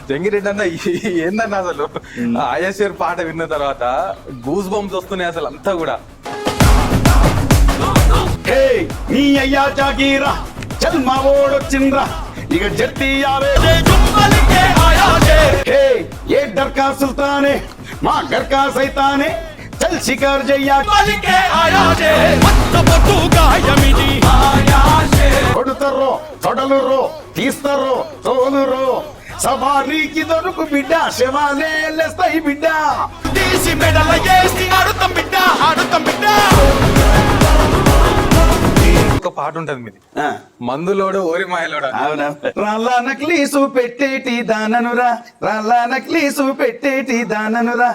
జంగిరెడ్డి అన్న ఏందన్న అసలు ఆయాషేర్ పాట విన్న తర్వాత గూస్ బంప్స్ వస్తున్నాయి అసలు అంతా కూడా. నీ అయ్యా జాగీరా చల్ మా ఓడొచ్చిండ్రా ఇక జట్టి ఏ డర్కా సుల్తానే మా గర్కా సైతానే చల్ షికార్ జయ్యా కొడుతర్రో తొడలుర్రో తీస్తర్రో తోలుర్రో సవారీకి దొరుకు బిడ్డ శవాలే లేస్తాయి బిడ్డ తీసి మెడల వేసి ఆడుతాం బిడ్డ ఆడుతాం బిడ్డ. ఒక పాట ఉంటది మీది, మందులోడు ఓరి మాయలోడు. అవునా? రాళ్ళ నక్లీసు పెట్టేటి దాననురా, రాళ్ళ నక్లీసు పెట్టేటి దాననురా.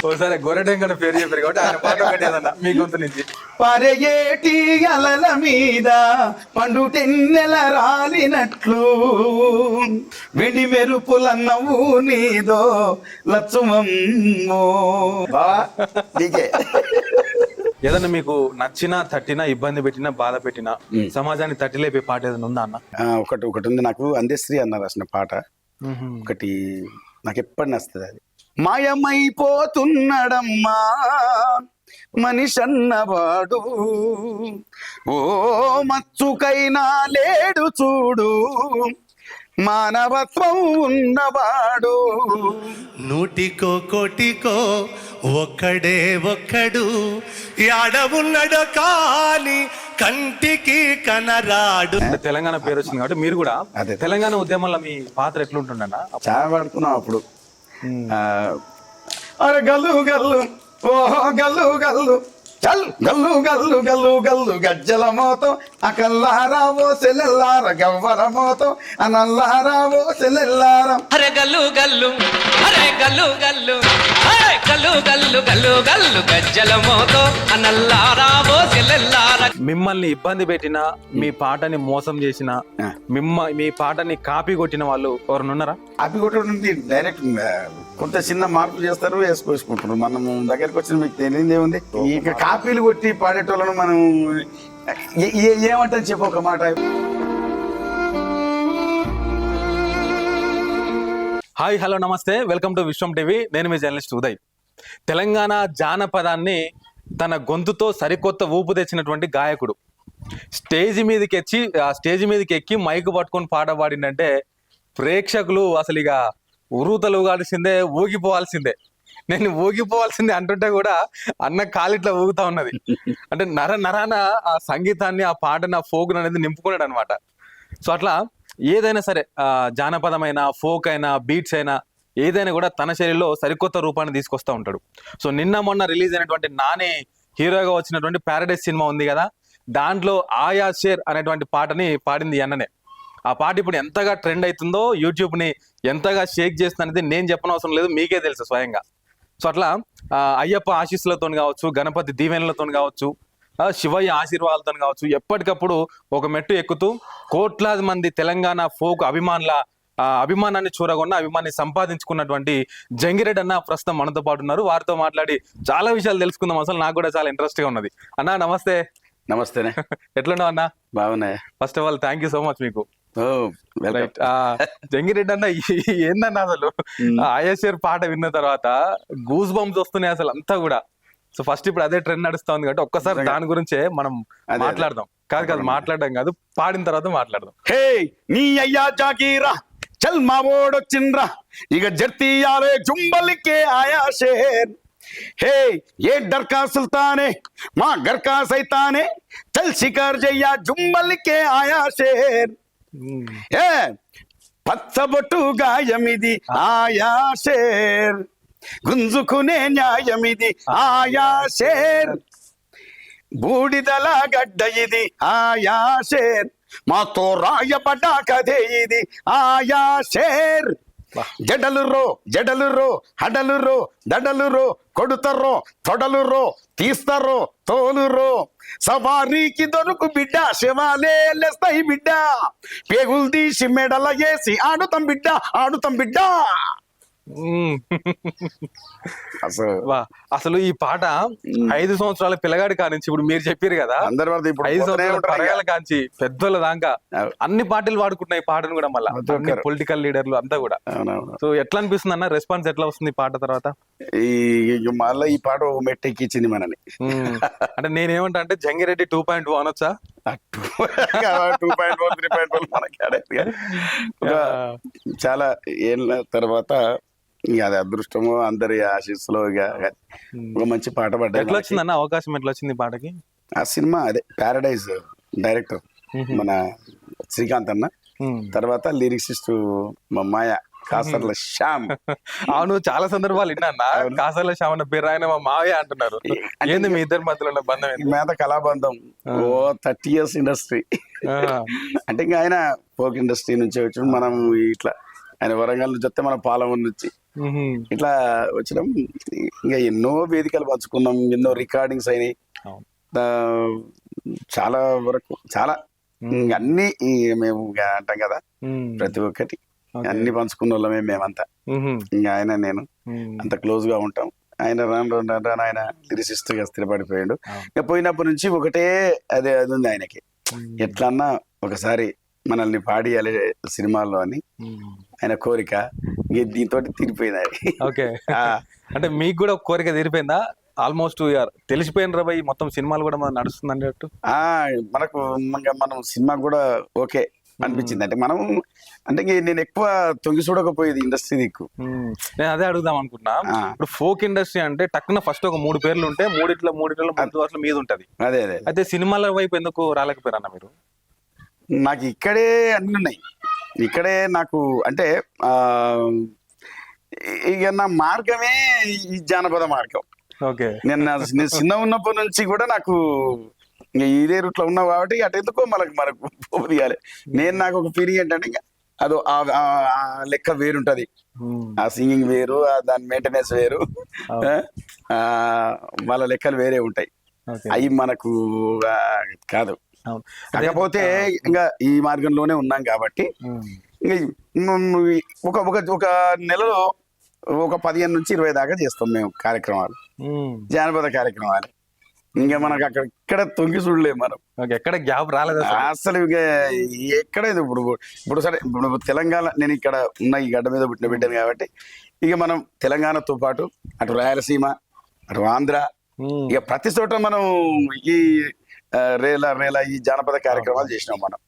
ఒకసారి గొర్రెటెంకట పేరు చెప్పారు కాబట్టి ఆయన పాట ఒకటేదన్న మీ గొంతు నుంచి. పరయేటి అలల మీద పండు టెన్నెల రాలినట్లు వెడి మెరుపులన్నవు నీదో లచ్చుమమ్మో. ఏదన్నా మీకు నచ్చినా తట్టినా ఇబ్బంది పెట్టినా బాధ పెట్టినా సమాజాన్ని తట్టిలేపే పాట ఏదైనా ఉందా అన్న? ఒకటి ఉంది నాకు, అందశ్రీ అన్న రాసిన పాట ఒకటి నాకు ఎప్పటి నచ్చుతుంది. అది మాయమైపోతున్నాడమ్మా మనిషన్నవాడు, ఓ మచ్చుకైనా లేడు చూడు మానవత్వం ఉన్నవాడు. నూటికో కోటికో ఒక్కడే ఒక్కడు ఆడవున్నాడు కానీ కంటికి కనరాడు. తెలంగాణ పేరు వచ్చింది కాబట్టి మీరు కూడా తెలంగాణ ఉద్యమంలో మీ పాత్ర ఎట్లుంటుండన్నా? చాలా పడుతున్నాం అప్పుడు. అరే గల్లు గల్లు ఓహో గల్లు గల్లు చల్ గల్లు గల్లు గల్లు గల్లు గజ్జల మోతం అకల్లారావో సెల్లెల్లార గవ్వర మోతం అనల్లారావో సెల్లెల్లార. అరే గల్లు గల్లు అరే గల్లు గల్లు అరే గల్లు గల్లు గల్లు గల్లు గజ్జల మోతో అనల్లారావో సెల్లెల్లార. మిమ్మల్ని ఇబ్బంది పెట్టిన, మీ పాటని మోసం చేసిన, మీ పాటని కాపీ కొట్టిన వాళ్ళు ఎవరున్నారా? కాపీ కొట్టడం డైరెక్ట్ కొంత చిన్న మార్పులు చేస్తారు, వేసుకుంటారు. మనం దగ్గరికి వచ్చిన మీకు తెలియదు ఏముంది. ఇక కాపీలు కొట్టి పాడేటోళ్ళను మనం ఏమంటాం చెప్పు ఒక మాట. హాయ్ హలో నమస్తే, వెల్కమ్ టు విశ్వం టీవీ. నేను మీ జర్నలిస్ట్ ఉదయ్. తెలంగాణ జానపదాన్ని తన గొంతుతో సరికొత్త ఊపు తెచ్చినటువంటి గాయకుడు స్టేజ్ మీదకి ఎక్కి మైకు పట్టుకొని పాట పాడిందంటే ప్రేక్షకులు అసలు ఇక ఉరుతలుగాల్సిందే, ఊగిపోవాల్సిందే. నేను ఊగిపోవాల్సిందే అంటుంటే కూడా అన్న కాలిట్లా ఊగుతా ఉన్నది. అంటే నరాన ఆ సంగీతాన్ని, ఆ పాటని, ఆ ఫోక్ అనేది నింపుకున్నాడు అనమాట. సో అట్లా ఏదైనా సరే, జానపదమైన, ఫోక్ అయినా, బీట్స్ అయినా ఏదైనా కూడా తన శైలిలో సరికొత్త రూపాన్ని తీసుకొస్తూ ఉంటాడు. సో నిన్న మొన్న రిలీజ్ అయినటువంటి నాని హీరోగా వచ్చినటువంటి ప్యారడైస్ సినిమా ఉంది కదా, దాంట్లో ఆయా షేర్ అనేటువంటి పాటని పాడింది అన్ననే. ఆ పాట ఇప్పుడు ఎంతగా ట్రెండ్ అవుతుందో, యూట్యూబ్ని ఎంతగా షేక్ చేస్తుంది అనేది నేను చెప్పనవసరం లేదు, మీకే తెలుసు స్వయంగా. సో అట్లా అయ్యప్ప ఆశీస్సులతో కావచ్చు, గణపతి దీవెనలతో కావచ్చు, శివయ్య ఆశీర్వాదాలతో కావచ్చు, ఎప్పటికప్పుడు ఒక మెట్టు ఎక్కుతూ కోట్లాది మంది తెలంగాణ ఫోక్ అభిమానాన్ని చూరగొన్న, అభిమానాన్ని సంపాదించుకున్నటువంటి జంగిరెడ్డి అన్న ప్రస్తుతం మనతో పాటు ఉన్నారు. వారితో మాట్లాడి చాలా విషయాలు తెలుసుకుందాం. అసలు నాకు కూడా చాలా ఇంట్రెస్ట్ గా ఉన్నది. అన్న నమస్తే. నమస్తేనే. ఎట్లున్నావు అన్న? బాగున్నాయి. First of all thank you so much మీకు. జంగిరెడ్డి అన్న ఏందన్న అసలు ఆయాషేర్ పాట విన్న తర్వాత గూస్ బంప్స్ వస్తున్నాయి అసలు అంతా కూడా. సో ఫస్ట్ ఇప్పుడు అదే ట్రెండ్ నడుస్తుంది కాబట్టి ఒక్కసారి దాని గురించే మనం మాట్లాడదాం. కాదు మాట్లాడడం కాదు, పాడిన తర్వాత మాట్లాడదాం. హే నీ అయ్యా జాగీరా చల్ మా ఓడొచ్చిండ్రా ఇక జర్తీయాలే జుంబలికే ఆయా షేర్. హే ఏ డర్కా సుల్తానే మా గర్కా సైతానే చల్ షికార్ జయ్యా జుంబలికే ఆయా షేర్. ఏ పచ్చబొట్టు గాయమిది ఆయా షేర్, గుంజుకునే న్యాయమిది ఆయా షేర్. బూడిదల గడ్డ ఇది ఆయా షేర్, మాతో రాయబడ్డ కథే ఇది ఆయా షేర్. జడలుర్రో జడలుర్రో హడలుర్రో దడలుర్రో కొడుతర్రో తొడలుర్రో తీస్తర్రో తోలుర్రో సవారీకి దొరుకు బిడ్డ శవాలే లేస్తాయి బిడ్డ పేగులు తీసి మెడల వేసి ఆడుతాం బిడ్డ ఆడుతాం బిడ్డ. మ్మ్. అసలు వా, అసలు ఈ పాట 5 సంవత్సరాల పిల్లగాడి కానించి ఇప్పుడు మీరు చెప్పారు కదా, అందరి వరకు ఇప్పుడు 5 పోతూనే సంవత్సరాల ఉంటారు ఇక. పరగాల కాంచి పెద్దోళ్ళ దాకా అవు. అన్ని పార్టీలు వాడుకుంటున్నాయి ఈ పాటను కూడా మళ్ళీ ప్రతి ఒక్కరు. పొలిటికల్ లీడర్లు అంతా కూడా. అవునవును. సో ఎట్లా అనిపిస్తుంది అన్న, రెస్పాన్స్ ఎట్లా వస్తుంది ఈ పాట తర్వాత? ఈ మళ్ళీ ఈ పాట ఒక మెట్టెక్కిచ్చింది మనని. అంటే నేనేమంటా అంటే జంగిరెడ్డి 2.1 అనొచ్చా? 2.1 3.1 మనకి ఆడేది కానీ ఒక చాలా ఏళ్ళ తర్వాత ఇక అది అదృష్టము అందరి ఆశీస్సులో ఇక ఒక మంచి పాట పడ్డది ఎట్లా మనకి. వచ్చింది అన్న, అవకాశం ఎట్లా వచ్చింది ఈ పాటకి? ఆ సినిమా అదే ప్యారడైజ్ డైరెక్టర్ మన శ్రీకాంత్ అన్న, తర్వాత లిరిక్సిస్ట్ మా మాయ కాసర్ల శ్యామ్. అవును, చాలా సందర్భాలు విన్నా, కాసాల శ్యామన్న పేరు ఆయన మా మావయ్య అంటున్నారు. ఏంది మీ ఇద్దరి మధ్యలో ఉన్న బంధం ఏంది? మేత కళాబంధం 30 years ఇండస్ట్రీ. అంటే ఇంకా ఆయన ఫోక్ ఇండస్ట్రీ నుంచి వచ్చి మనం ఇట్లా ఆయన వరంగల్ నుంచి వస్తే మన పాలమూరు నుంచి ఇట్లా వచ్చినాం. ఇంకా ఎన్నో వేదికలు పంచుకున్నాం, ఎన్నో రికార్డింగ్స్ అయినాయి. అవును. ఆ, చాలా వరకు చాలా అన్ని మేము ఇంకా అంటాం కదా ప్రతి ఒక్కటి అన్ని పంచుకున్న వాళ్ళమే మేమంతా. ఇంకా ఆయన నేను అంత క్లోజ్ గా ఉంటాం. ఆయన రాను ఆయన లిరిసిస్ట్ గా స్థిరపడిపోయాడు. ఇక పోయినప్పటి నుంచి ఒకటే అది ఉంది ఆయనకి, ఎట్లన్నా ఒకసారి మనల్ని పాడియాలి సినిమాల్లో అని ఆయన కోరిక. ఇంక దీంతో తీరిపోయింది అది. ఓకే, అంటే మీకు కూడా ఒక కోరిక తీరిపోయిందా? ఆల్మోస్ట్ తెలిసిపోయిన రాబాయి మొత్తం సినిమాలు కూడా మనం నడుస్తుంది అన్నట్టు. మనకు ఇంకా మనం సినిమా కూడా ఓకే అనిపించింది. అంటే మనం అంటే నేను ఎక్కువ తొంగి చూడకపోయేది ఇండస్ట్రీ దిక్కు. నేను అదే అడుగుదాం అనుకున్నా. ఇప్పుడు ఫోక్ ఇండస్ట్రీ అంటే టక్కున ఫస్ట్ ఒక 3 పేర్లు ఉంటే మూడిట్లో 3 వరుసల మీద ఉంటది. అదే అదే అయితే సినిమాల వైపు ఎందుకు రాలేకపోయారన్న మీరు? నాకు ఇక్కడే అన్ని ఉన్నాయి. ఇక్కడే నాకు అంటే ఇక నా మార్గమే ఈ జానపద మార్గం. ఓకే, నేను చిన్న ఉన్నప్పటి నుంచి కూడా నాకు ఇదే రూట్లో ఉన్నావు కాబట్టి అటు ఎందుకో మనకు తీయాలి. నాకు ఒక ఫీలింగ్ ఏంటంటే ఇంకా అదో ఆ లెక్క వేరుంటది, ఆ సింగింగ్ వేరు, దాని మెయింటెనెన్స్ వేరు, వాళ్ళ లెక్కలు వేరే ఉంటాయి. అవి మనకు కాదు. కాకపోతే ఇంకా ఈ మార్గంలోనే ఉన్నాం కాబట్టి ఇంకా ఒక నెలలో ఒక 15 నుంచి 20 దాకా చేస్తాం మేము కార్యక్రమాలు, జానపద కార్యక్రమాలు. ఇంకా మనకు ఇక్కడ తొంగి చూడలేము మనం. ఎక్కడ గ్యాప్ రాలేదు అసలు. ఇక ఎక్కడ ఇప్పుడు సరే ఇప్పుడు తెలంగాణ, నేను ఇక్కడ ఉన్న ఈ గడ్డ మీద పుట్టిన బిడ్డను కాబట్టి ఇక మనం తెలంగాణతో పాటు అటు రాయలసీమ, అటు ఆంధ్ర, ఇక ప్రతి చోట మనం ఈ రేలా ఈ జానపద కార్యక్రమాలు చేసినాం మనం.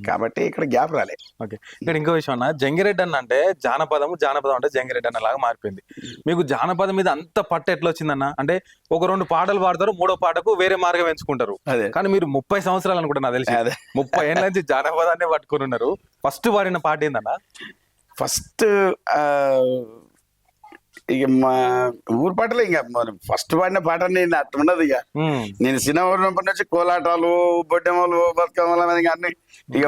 కాబట్టి ఇక్కడ గ్యాప్ రాలే. ఓకే, ఇక్కడ ఇంకో విషయం అన్న, జంగిరెడ్డి అన్న అంటే జానపదం అంటే జంగిరెడ్డి అన్న లాగా మారిపోయింది. మీకు జానపదం మీద అంత పట్టు ఎట్లా వచ్చిందన్న? అంటే ఒక 2 పాటలు పాడతారు, 3వ పాటకు వేరే మార్గం ఎంచుకుంటారు. కానీ మీరు 30 సంవత్సరాలు అనుకుంటా నాకు తెలిసి, 30 ఏళ్ళ నుంచి జానపదాన్ని పట్టుకుని ఉన్నారు. ఫస్ట్ పాడిన పాట ఏందన్న? ఫస్ట్ ఇక మా ఊరు పాటలే. ఇక ఫస్ట్ పాడిన పాట నేను అట్లా ఉండదు. ఇక నేను చిన్నప్పటి నుంచి కోలాటాలు, బొడ్డెమ్మలు, బతుకమ్మలు అన్ని ఇక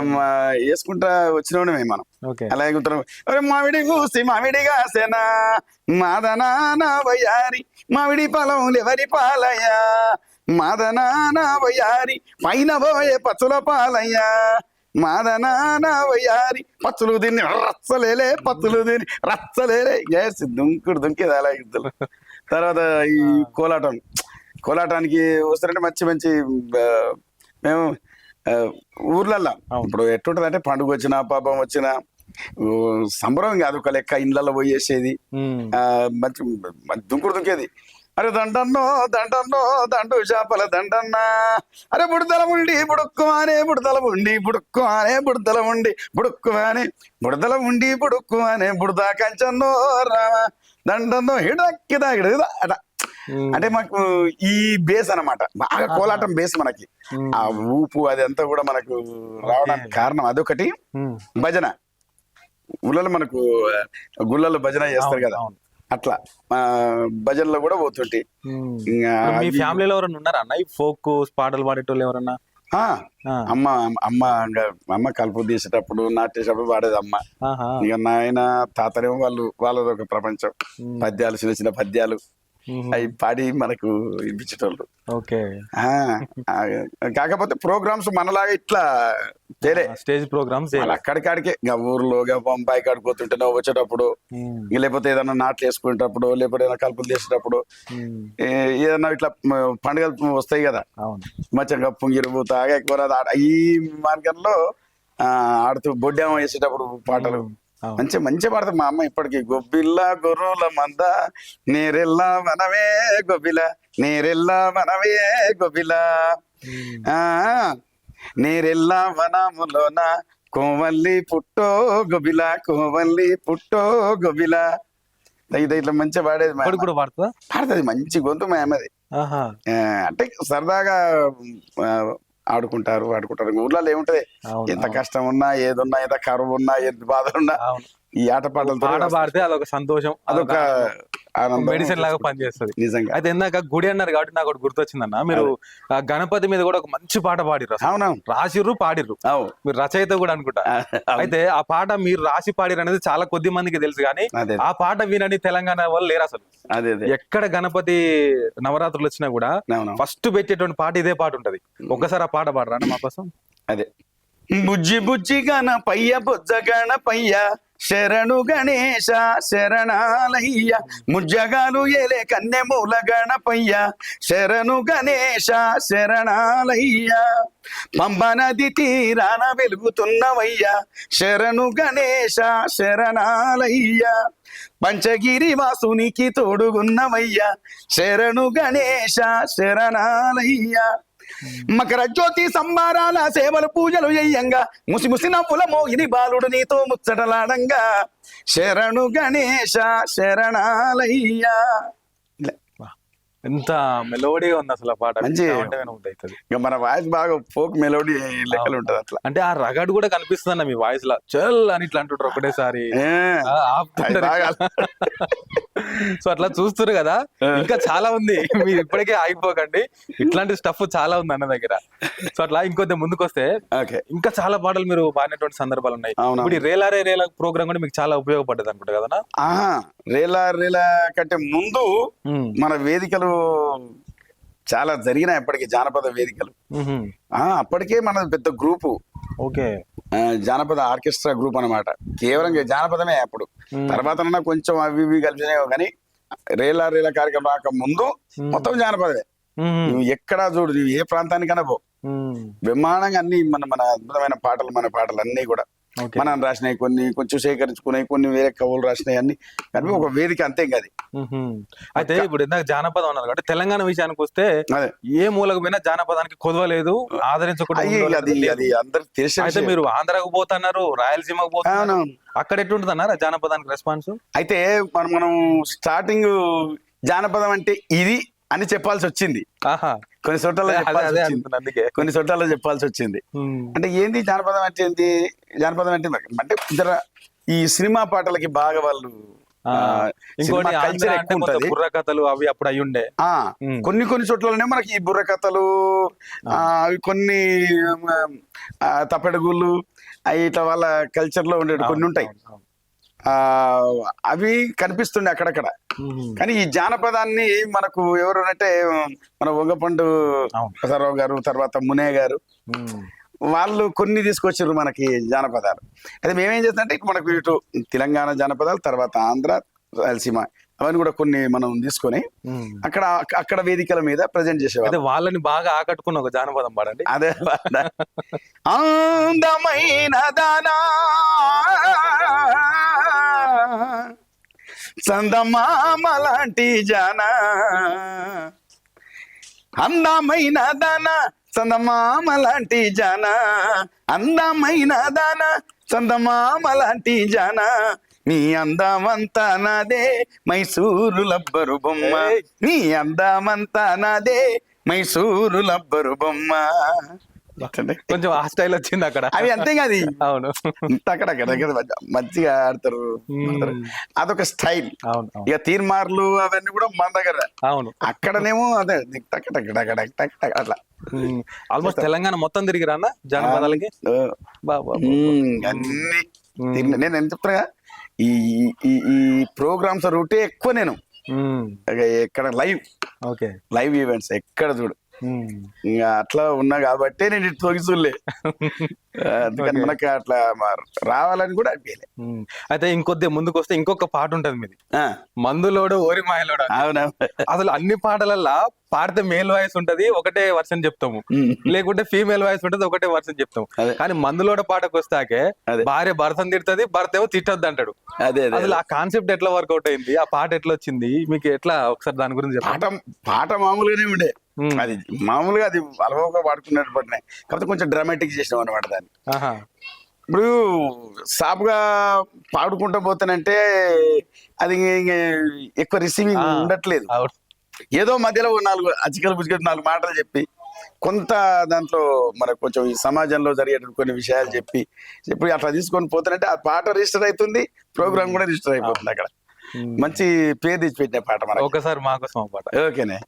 వేసుకుంటా వచ్చినోడే మనం. అలాగే గుర్తున్నాం. మామిడి కూసి మామిడిగా సేనా మాదనా వయారి, మామిడి పొలం ఎవరి పాలయ్యా, మాదనా వయారి, పైన పోయే పచ్చుల పాలయ్యా, మాదనా వయారి, పచ్చులు తిని రచ్చలేలే, పచ్చులు తిని రచ్చలేలే, గ్యాస్ దుంకేది అలా ఇద్దరు. తర్వాత ఈ కోలాటానికి వస్తారంటే మంచి మేము ఊర్లల్లో ఇప్పుడు ఎట్టుంటది అంటే పండుగ వచ్చినా పాపం వచ్చినా సంబరం కాదు, ఒక లెక్క ఇండ్లలో పోయేసేది. మంచి దుంకేది. అరే దండన్నో దండు చేపల దండన్నా, అరే బుడతల ఉండి బుడుక్కుమానే, బుడతల ఉండి బుడుక్కుమానే, బుడతల ఉండి బుడుక్కుమానే, బుడతల ఉండి బుడుక్కుమానే, బుడదా కంచన్నో రామ దండన్నో హిడక్కిదా హిడదా అట. అంటే మాకు ఈ బేస్ అన్నమాట, బాగా కోలాటం బేస్ మనకి. ఆ ఊపు అది అంతా కూడా మనకు రావడానికి కారణం అదొకటి. భజన ఊళ్ళలో మనకు గుళ్ళలో భజన చేస్తారు కదా, అట్లా భజనలో కూడా పోతుంటే. మీ ఫ్యామిలీలో ఎవరైనా ఉన్నారా అన్న ఈ ఫోక్ పాటలు పాడేటోళ్ళు ఎవరన్నా? అమ్మ కలుపు తీసేటప్పుడు, నాటేసేటప్పుడు పాడేది అమ్మ. ఇక నాయన తాతనేమో వాళ్ళది ఒక ప్రపంచం. పద్యాలు, చిన్న పద్యాలు అవి పాడి మనకు వినిపించేటోళ్ళు. ఓకే, కాకపోతే ప్రోగ్రామ్స్ మనలాగా ఇట్లా వేరే స్టేజ్ ప్రోగ్రామ్స్ మళ్ళీ అక్కడికాడికే ఇంకా ఊర్లో ఇక బొంబాయి కాడికి పోతుంటేనో వచ్చేటప్పుడు ఇక లేకపోతే ఏదైనా నాట్లు వేసుకునేటప్పుడు లేకపోతే ఏదైనా కలుపులు చేసేటప్పుడు ఏదైనా ఇట్లా పండుగలు వస్తాయి కదా అవును. మంచిగా పుంగిరిపోతా ఎక్కువ ఈ మార్గంలో ఆడుతూ బొడ్డేమ వేసేటప్పుడు పాటలు మంచి పాడతాం. మా అమ్మ ఇప్పటికి గొబ్బిల్ల గొర్రుల మంద నేరెల్లా మనవే గొబ్బిల నేరెల్లా మనవే గొబ్బిల నేరెల్లా వనములోన కోవల్లి పుట్టో గొబిల కోవల్లి పుట్టో గొబిల ఇట్లా మంచిగా పాడేది. కూడా పాడుతుందా? పాడుతుంది, మంచి గొంతు మా అమ్మది. అంటే సరదాగా ఆడుకుంటారు. ఊర్లలో ఏముంటది, ఎంత కష్టం ఉన్నా ఏదున్నా ఎంత కరువు ఉన్నా ఎంత బాధలున్నా ఈ ఆట పాటలతో పాడితే అదొక సంతోషం, అదొక మెడిసిన్ లాగా పనిచేస్తుంది నిజంగా. అయితే ఇందాక గుడి అన్నారు కాబట్టి నాకు ఒకటి గుర్తొచ్చిందన్న, మీరు గణపతి మీద కూడా ఒక మంచి పాట పాడిర్రు. అవునవును, రాసిర్రు పాడిర్రు, మీరు రచయిత కూడా అనుకుంటా. అయితే ఆ పాట మీరు రాసి పాడిరు అనేది చాలా కొద్ది మందికి తెలుసు, కానీ ఆ పాట వినని తెలంగాణ వాళ్ళు లేరు అసలు. ఎక్కడ గణపతి నవరాత్రులు వచ్చినా కూడా ఫస్ట్ పెట్టేటువంటి పాట ఇదే పాట ఉంటది. ఒక్కసారి ఆ పాట పాడరా మా కోసం? అదే బుజ్జి బుజ్జి గణపయ్య బుజ్జ గణపయ్య శరణు గణేశ శరణాలయ్య ముజ్జగాలు ఏలే కన్నెమూల గణపయ్య శరణు గణేశ శరణాలయ్య పంబ నది తీరాన వెలుగుతున్నవయ్య శరణు గణేశ శరణాలయ్య పంచగిరి వాసునికి తోడుగున్నవయ్య శరణు గణేశ శరణాలయ్య మకర జ్యోతి సంబారాల సేవలు పూజలు చెయ్యంగా ముసి ముసి నవ్వుల మోగిని బాలుడు నీతో ముచ్చటలాడంగా శరణు గణేశ శరణాలయ్య. ఎంత మెలోడీగా ఉంది అసలు ఆ పాట, మంచి అవుతుంది. మన వాయిస్ బాగా ఫోక్ మెలోడీ లెక్కలు ఉంటది. అట్లా అంటే ఆ రగడ్ కూడా కనిపిస్తుంది అన్న మీ వాయిస్ లా, చల్ అని ఇట్లా అంటుంటారు ఒకటేసారి. సో అట్లా చూస్తున్నారు కదా, ఇంకా చాలా ఉంది, మీరు ఇప్పటికే ఆగిపోకండి, ఇట్లాంటి స్టఫ్ చాలా ఉంది అన్న దగ్గర. సో అట్లా ఇంకొద్ది ముందుకు వస్తే ఇంకా చాలా పాటలు మీరు పాడినటువంటి సందర్భాలు ఉన్నాయి. ఇప్పుడు రేలా రే రేలా ప్రోగ్రామ్ కూడా మీకు చాలా ఉపయోగపడ్డది అనుకుంటా కదా? రేలా రేలా కంటే ముందు మన వేదికలు చాలా జరిగినాయి అప్పటికి, జానపద వేదికలు. అప్పటికే మన పెద్ద గ్రూపు, జానపద ఆర్కెస్ట్రా గ్రూప్ అనమాట. కేవలం జానపదమే అప్పుడు. తర్వాత కొంచెం అవి ఇవి కలిసినాయి, కానీ రేలా రేలా కార్యక్రమం రాక ముందు మొత్తం జానపదమే. నువ్వు ఎక్కడా చూడు, నువ్వు ఏ ప్రాంతానికైనా పో, బ్రహ్మాండంగా అన్ని మన అద్భుతమైన పాటలు, మన పాటలు అన్ని కూడా మనం రాసినాయి, కొన్ని కొంచెం సేకరించుకున్నాయి, కొన్ని వేరే కవులు రాసినాయి, అన్ని కానీ ఒక వేదిక అంతే కాదు. అయితే ఇప్పుడు ఇందాక జానపదం అన్నారు కాబట్టి తెలంగాణ విషయానికి వస్తే ఏ మూలకు పోయినా జానపదానికి కొదవలేదు, ఆదరించకుండా. అయితే మీరు ఆంధ్రాకు పోతున్నారు, రాయలసీమకు పోతున్నారు, అక్కడ ఎట్లుంటుంది అన్నారు జానపదానికి రెస్పాన్స్? అయితే మనం స్టార్టింగ్ జానపదం అంటే ఇది అని చెప్పాల్సి వచ్చింది. కొన్ని చోట్ల చెప్పాల్సి వచ్చింది. అంటే ఏంది జానపదం అంటే ఏంది, జానపదం అంటే అంటే ఈ సినిమా పాటలకి బాగా వాళ్ళు బుర్రకథలు అవి అప్పుడు అయి ఉండే. కొన్ని చోట్లనే మనకి ఈ బుర్రకథలు, కొన్ని తప్పెటగుళ్ళు ఇట్లా వాళ్ళ కల్చర్ లో ఉండేవి కొన్ని ఉంటాయి, అవి కనిపిస్తుండే అక్కడక్కడ. కానీ ఈ జానపదాన్ని మనకు ఎవరు అంటే మన వంగపండు ప్రసాదరావు గారు, తర్వాత మునే గారు, వాళ్ళు కొన్ని తీసుకొచ్చారు మనకి జానపదాలు. అయితే మేమేం చేస్తామంటే మనకు ఇటు తెలంగాణ జానపదాలు, తర్వాత ఆంధ్ర, రాయలసీమ, అవన్నీ కూడా కొన్ని మనం తీసుకొని అక్కడ వేదికల మీద ప్రజెంట్ చేసేవాళ్ళు. వాళ్ళని బాగా ఆకట్టుకున్న ఒక జానపదం పాడండి. అదే అందమైన దానా చందమామ లాంటి జానా, అందమైన దానా చందమామ లాంటి జానా, అందమైన దానా చందమామ లాంటి జానా, నీ అందమంతా నాదే మైసూరు లబ్బరు బొమ్మ, నీ అందమంతా నాదే మైసూరు లబ్బరు బొమ్మ. కొంచెం ఆ స్టైల్ వచ్చింది అక్కడ. అవి అంతే కాదు, అవును, అక్కడ మంచిగా ఆడతారు, అదొక స్టైల్. ఇక తీర్మార్లు అవన్నీ కూడా మన దగ్గర. అవును, అక్కడనేమో అదే అట్లా ఆల్మోస్ట్ తెలంగాణ మొత్తం తిరిగిరా అన్న జానపదాలకి. అన్ని నేను ఎంత చెప్తున్నా, ఈ ప్రోగ్రామ్స్ రూటే ఎక్కువ. నేను ఎక్కడ లైవ్ ఈవెంట్స్ ఎక్కడ చూడు, ఇంకా అట్లా ఉన్నా కాబట్టి నేను ఇటు తొగి చూడలే. అందుకని మనకి అట్లా రావాలని కూడా అనిపించలే. అయితే ఇంకొద్ది ముందుకు వస్తే ఇంకొక పాట ఉంటది మీది, మందులోడు ఓరి మాయలోడు. అవునా? అసలు అన్ని పాటలల్లా పాడితే మేల్ వాయిస్ ఉంటది ఒకటే వర్షన్ చెప్తాము, లేకుంటే ఫీమేల్ వాయిస్ ఉంటది ఒకటే వర్షన్ చెప్తాము. కానీ మందులోడ పాటకు వస్తాకే భార్య భర్తను తిడుతుంది, భర్త ఏమో తిట్టద్దు అంటాడు. అసలు ఆ కాన్సెప్ట్ ఎట్లా వర్కౌట్ అయింది, ఆ పాట ఎట్లా వచ్చింది మీకు, ఎట్లా ఒకసారి దాని గురించి చెప్పండి. పాట మామూలుగానే ఉండే, అది మామూలుగా అది అలవాగా పాడుకున్నట్టు పడినాయి, కాకపోతే కొంచెం డ్రామాటిక్ చేసినాం అనమాట దాన్ని. ఇప్పుడు సాపుగా పాడుకుంటూ పోతానంటే అది ఎక్కువ రిసీవింగ్ ఉండట్లేదు. ఏదో మధ్యలో 4 అచికలు పుచ్చికలు 4 మాటలు చెప్పి కొంత దాంట్లో మనకు కొంచెం ఈ సమాజంలో జరిగేటువంటి కొన్ని విషయాలు చెప్పి అట్లా తీసుకొని పోతానంటే ఆ పాట రిజిస్టర్ అవుతుంది, ప్రోగ్రామ్ కూడా రిజిస్టర్ అయిపోతుంది. అక్కడ మంచి పేరు తెచ్చి పెట్టిన పాట మన. ఒకసారి మాకోసం పాట. ఓకేనే.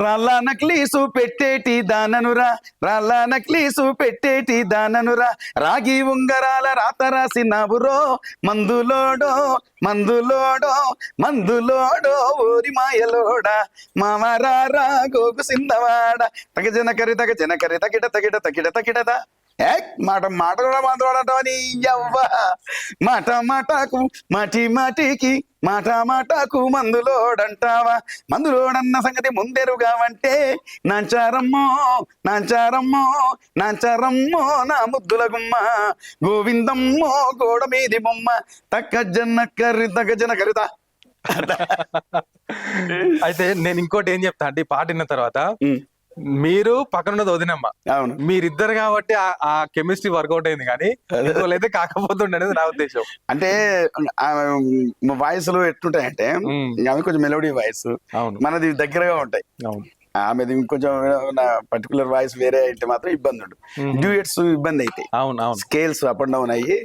రాళ్ళ నక్లీసు పెట్టేటి దాననురా, రాళ్ళ నక్లీసు పెట్టేటి దాననురా, రాగి ఉంగరాల రాత రాసినావురో, మందులోడో మందులోడో మందులోడో ఓరి మాయలోడా, మామరారా గోగు సిన్నవాడ, తగజనకరి తగజనకరి తగిట తగిట తగిట తగిటదా. మాట మాట కూడా మాట్లాడటని యవ్వ, మాట మాటకు మాటి మాటికి మాట మాటకు మందులోడంటావా, మందులోడన్న సంగతి ముందెరుగావంటే నాంచారమ్మో నాంచారమ్మో నాంచారమ్మో నా ముద్దుల గుమ్మ, గోవిందమ్మో గోడ మీది బొమ్మ, తగ్గజన కరిత. అయితే నేను ఇంకోటి ఏం చెప్తా అంటే, ఈ పాట విన్న తర్వాత మీరు పక్కన ఉన్నది వదినమ్మ, అవును మీరిద్దరు కాబట్టి ఆ కెమిస్ట్రీ వర్కౌట్ అయింది, కానీ అయితే కాకపోతుండే అనేది నా ఉద్దేశం. అంటే వాయిస్ లో ఎట్లుంటాయంటే ఆమె కొంచెం మెలోడీ వాయిస్, మనది దగ్గరగా ఉంటాయి. ఆమెది ఇంకొంచెం పర్టికులర్ వాయిస్ వేరే అయితే మాత్రం ఇబ్బంది ఉండదు. డ్యూయట్స్ ఇబ్బంది అయితే స్కేల్స్ అప్ అండ్ డౌన్ అయ్యి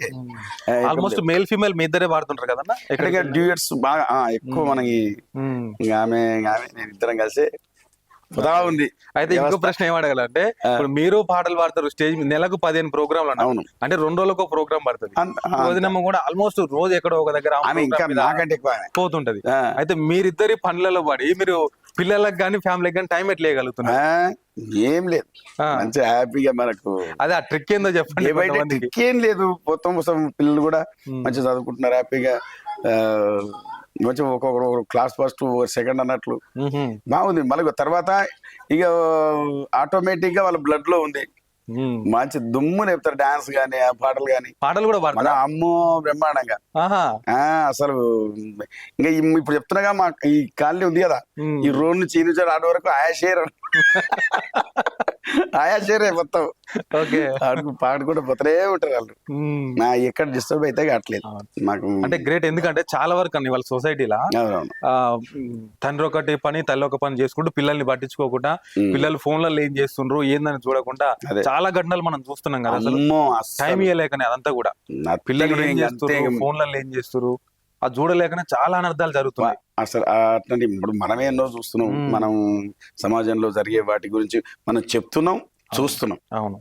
ఆల్మోస్ట్ మేల్ ఫీమేల్ మీ ఇద్దరే పాడుతుంటారు కదన్నా. ఎక్కడికి డ్యూయట్స్ బాగా ఎక్కువ మనకి ఆమె నేను ఇద్దరం కలిసి ఉంది. అయితే ఇంకో ప్రశ్న ఏం అడగాలంటే, ఇప్పుడు మీరు పాటలు పాడతారు స్టేజ్ మీద, నెలకు 15 ప్రోగ్రాంలు అంటే 2 రోజులకు ఒక ప్రోగ్రామ్ పడుతుంది. వదినమ్మ కూడా ఆల్మోస్ట్ రోజు ఎక్కడో ఒక దగ్గర పోతుంటది. అయితే మీరిద్దరి పనులలో పడి మీరు పిల్లలకు కానీ ఫ్యామిలీకి కానీ టైం ఎట్లా వేయగలుగుతున్నారు? ఏం లేదు, మంచి హ్యాపీగా మనకు. అదే ఆ ట్రిక్ ఏందో చెప్పండి. ట్రిక్ ఏం లేదు, మొత్తం పిల్లలు కూడా మంచిగా చదువుకుంటున్నారు హ్యాపీగా, కొంచెం ఒక్కొక్కరు క్లాస్ ఫస్ట్ సెకండ్ అన్నట్లు బాగుంది. మళ్ళీ తర్వాత ఇక ఆటోమేటిక్ గా వాళ్ళ బ్లడ్ లో ఉంది, మంచి దుమ్ము నేపుతారు. డాన్స్ గానీ పాటలు గానీ, పాటలు కూడా మన అమ్మో బ్రహ్మాండంగా. అసలు ఇంకా ఇప్పుడు చెప్తున్నాగా మా ఈ కాలనీ ఉంది కదా, ఈ రోడ్ నుంచి నుంచి ఆడ వరకు ఆయాషేరే మొత్తం పాడుకుంటూ పోతూనే ఉంటారు వాళ్ళు. నా ఎక్కడ డిస్టర్బ్ అయితే కావట్లేదు మాకు. అంటే గ్రేట్, ఎందుకంటే చాలా వరకు అన్ని వాళ్ళ సొసైటీలో తండ్రి ఒకటి పని తల్లి ఒక పని చేసుకుంటూ పిల్లల్ని పట్టించుకోకుండా, పిల్లలు ఫోన్లలో ఏం చేస్తుండ్రు ఏందని చూడకుండా చాలా ఘటనలు మనం చూస్తున్నాం కదా. అసలు టైం ఇవ్వలేకనే అదంతా కూడా, పిల్లలు ఏం చేస్తారు ఫోన్లలో ఏం చేస్తారు అది చూడలేకనే చాలా అనర్థాలు జరుగుతున్నాయి. అసలు అట్లాంటి ఇప్పుడు మనమే ఎన్నో చూస్తున్నాం, మనం సమాజంలో జరిగే వాటి గురించి మనం చెప్తున్నాం చూస్తున్నాం. అవును,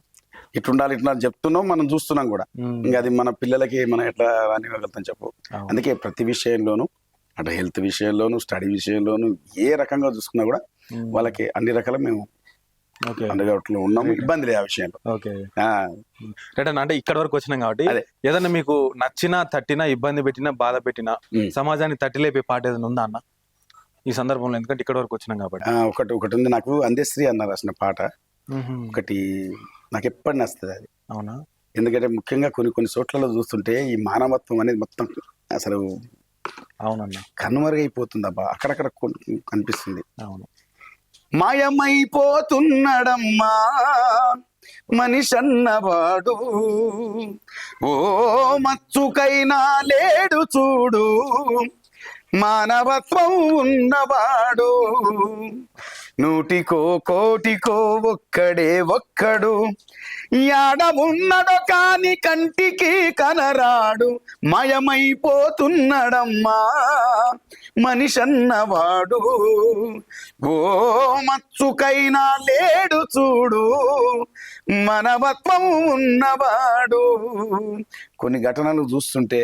ఇట్లుండాలి ఇట్లా చెప్తున్నాం, మనం చూస్తున్నాం కూడా. ఇంకా అది మన పిల్లలకి మనం ఎట్లా రానివ్వగలుగుతాం చెప్పు. అందుకే ప్రతి విషయంలోనూ, అంటే హెల్త్ విషయంలోను, స్టడీ విషయంలోను, ఏ రకంగా చూసుకున్నా కూడా వాళ్ళకి అన్ని రకాల మేము అందుబాటులో ఉన్నాము, ఇబ్బంది లేదు ఆ విషయంలో. అంటే ఇక్కడ వరకు వచ్చినాం కాబట్టి ఏదన్నా మీకు నచ్చినా తట్టినా ఇబ్బంది పెట్టినా బాధ పెట్టినా సమాజాన్ని తట్టిలేపే పాట ఏదైనా ఉందా అన్న ఈ సందర్భంలో? ఎందుకంటే ఇక్కడ వరకు వచ్చినాం కాబట్టి. ఒకటి ఉంది, నాకు అందశ్రీ అన్న రాసిన పాట ఒకటి నాకు ఎప్పటి నచ్చుతుంది అది. అవునా? ఎందుకంటే ముఖ్యంగా కొన్ని చోట్లలో చూస్తుంటే ఈ మానవత్వం అనేది మొత్తం అసలు అవునన్నా కనుమరుగైపోతుంది అబ్బా, అక్కడక్కడ కనిపిస్తుంది. అవును, మాయమైపోతున్నడమ్మా మనిషన్నవాడు, ఓ మచ్చుకైనా లేడు చూడు మానవత్వం ఉన్నవాడు, 100కో కోటికో ఒక్కడు, యాడ ఉన్నడో కాని కంటికి కనరాడు, మాయమైపోతున్నడమ్మా మనిషన్నవాడు, ఓ మచ్చుకైనా లేడు చూడు మానవత్వం ఉన్నవాడు. కొన్ని ఘటనలు చూస్తుంటే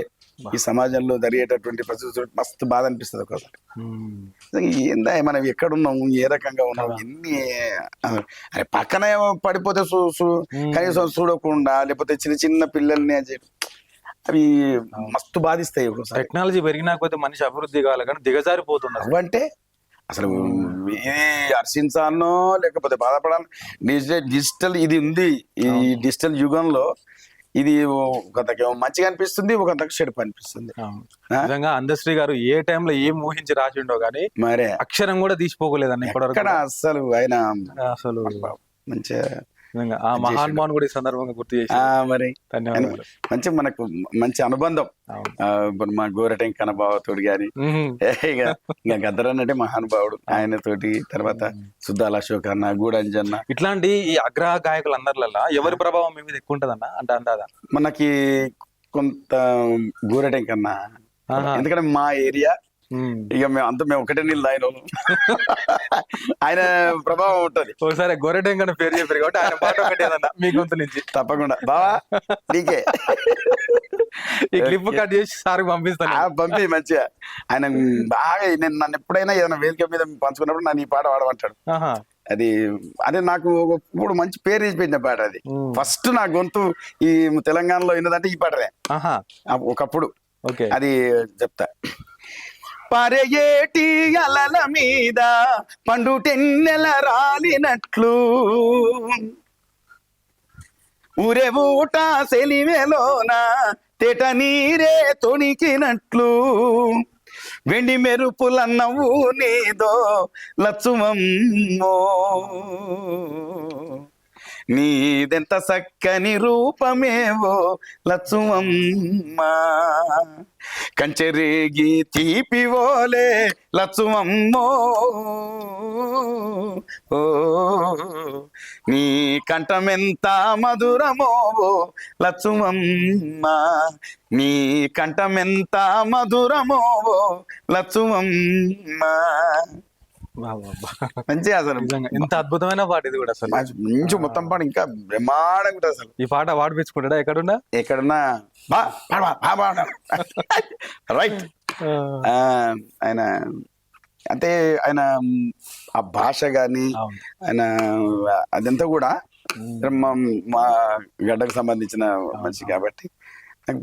ఈ సమాజంలో జరిగేటటువంటి పరిస్థితులు మస్తు బాధ అనిపిస్తుంది ఒకసారి. ఏందా మనం ఎక్కడున్నాము, ఏ రకంగా ఉన్నాము, ఎన్ని అరే పక్కన ఏమో పడిపోతే కనీసం చూడకుండా, లేకపోతే చిన్న చిన్న పిల్లల్ని అవి మస్తు బాధిస్తాయి ఒకసారి. టెక్నాలజీ పెరిగినా కొద్ది మనిషి అభివృద్ధి కావాలి కానీ దిగజారిపోతున్నారు. అవంటే అసలు హర్షించాలనో లేకపోతే బాధపడాలి. డిజిటల్ ఇది ఉంది. ఈ డిజిటల్ యుగంలో ఇది కొంతకేమో మంచిగా అనిపిస్తుంది, ఒకంతకు చెడుపు అనిపిస్తుంది. నిజంగా అందశ్రీ గారు ఏ టైంలో ఏం ఊహించి రాసిండో గానీ మరే అక్షరం కూడా తీసిపోలేదండి ఇప్పటివరకు. అసలు ఆయన అసలు మంచిగా ఆ మహానుభావుని కూడా ఈ సందర్భంగా గుర్తు చేసి మరి ధన్యవాదాలు. మంచి మనకు మంచి అనుబంధం. ఇప్పుడు మా గోరటెంకన బావతోటి గాని, ఇక గద్దరన్నట్టే మహానుభావుడు, ఆయనతోటి తర్వాత సుద్దాల అశోక్ అన్న, గూడంజన్న, ఇట్లాంటి ఈ అగ్ర గాయకులందరిలో ఎవరి ప్రభావం మీ మీద ఎక్కువ ఉంటదన్న అంటే అందాదా? మనకి కొంత గోరటెంకన్న, ఎందుకంటే మా ఏరియా ఇక మేము ఒకటే నీళ్ళు ఆయన ఆయన ప్రభావం ఉంటది. ఒకసారి గొర్రెటెంకన్న పేరు చెప్పారు కాబట్టి ఆయన పాట ఒకటేదన్న మీ గొంతు నుంచి. తప్పకుండా బావా నీకే ఈ క్లిప్ కట్ చేసి సార్ పంపిస్తాను. పంపి మంచిగా ఆయన బాగా నేను నన్ను ఎప్పుడైనా ఏదైనా వేదిక మీద పంచుకున్నప్పుడు నన్ను ఈ పాట వాడమంటాడు. అది అదే నాకు ఇప్పుడు మంచి పేరు తీసి పెట్టిన పాట అది. ఫస్ట్ నా గొంతు ఈ తెలంగాణలో విన్నదంటే ఈ పాటనే ఒకప్పుడు. అది చెప్తా. పరయేటి అలల మీద పండు టెన్నెల రాలినట్లు, ఊరే ఊట సెలివెలోన తెట నీరే తొణికినట్లు, వెండి మెరుపులన్నవు నీదో లచ్చుమమ్మో, నీదెంత చక్కని రూపమేవో లచ్చుమమ్మ, కంచెరేగి తీపివోలే లచ్చుమమ్మో, ఓ నీ కంఠమెంత మధురమో లచ్చుమమ్మ, నీ కంఠమెంత మధురమో లచ్చుమమ్మ. మంచిగా అసలు ఎంత అద్భుతమైన పాట ఇది కూడా. అసలు మంచి మొత్తం పాట ఇంకా బ్రహ్మాండంగా ఉంటుంది. అసలు ఈ పాట వాడిపించుకుంటాడా ఎక్కడున్నా రైట్. ఆయన అంటే ఆయన ఆ భాష గాని ఆయన అదంతా కూడా మా గడ్డకు సంబంధించిన మనిషి కాబట్టి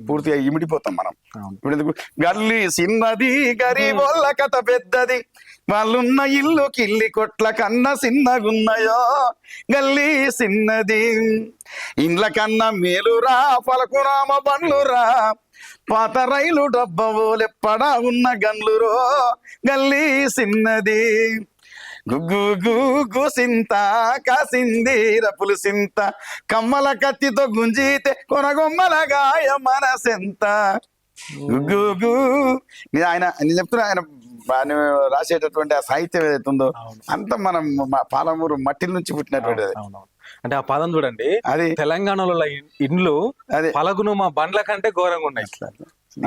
పూర్తిగా ఇమిడిపోతాం మనం. ఇప్పుడు ఎందుకు గల్లి చిన్నది గరీబోళ్ళ కథ పెద్దది, వాళ్ళున్న ఇల్లు కిల్లి కొట్ల కన్నా చిన్నగున్నాయో, గల్లీ చిన్నది ఇండ్ల కన్నా మేలురా, పలకురామ బండ్లురా, పాత రైలు డబ్బవోలెప్పడా ఉన్న గన్లురో, గల్లీ చిన్నది గుగ్గు గుగ్గు సింత కాసింది రపులు సింత, కమ్మల కత్తితో గుంజితే కొనగొమ్మల గాయ మనసెంత, గుగ్గు ఆయన నేను చెప్తున్నా. ఆయన రాసేటటువంటి ఆ సాహిత్యం ఏదైతుందో అంత మనం పాలమూరు మట్టి నుంచి పుట్టినటువంటిది. అంటే ఆ పదం చూడండి, అది తెలంగాణలో ఇండ్లు పలగును మా బండ్ల కంటే ఘోరంగా ఉన్నాయి.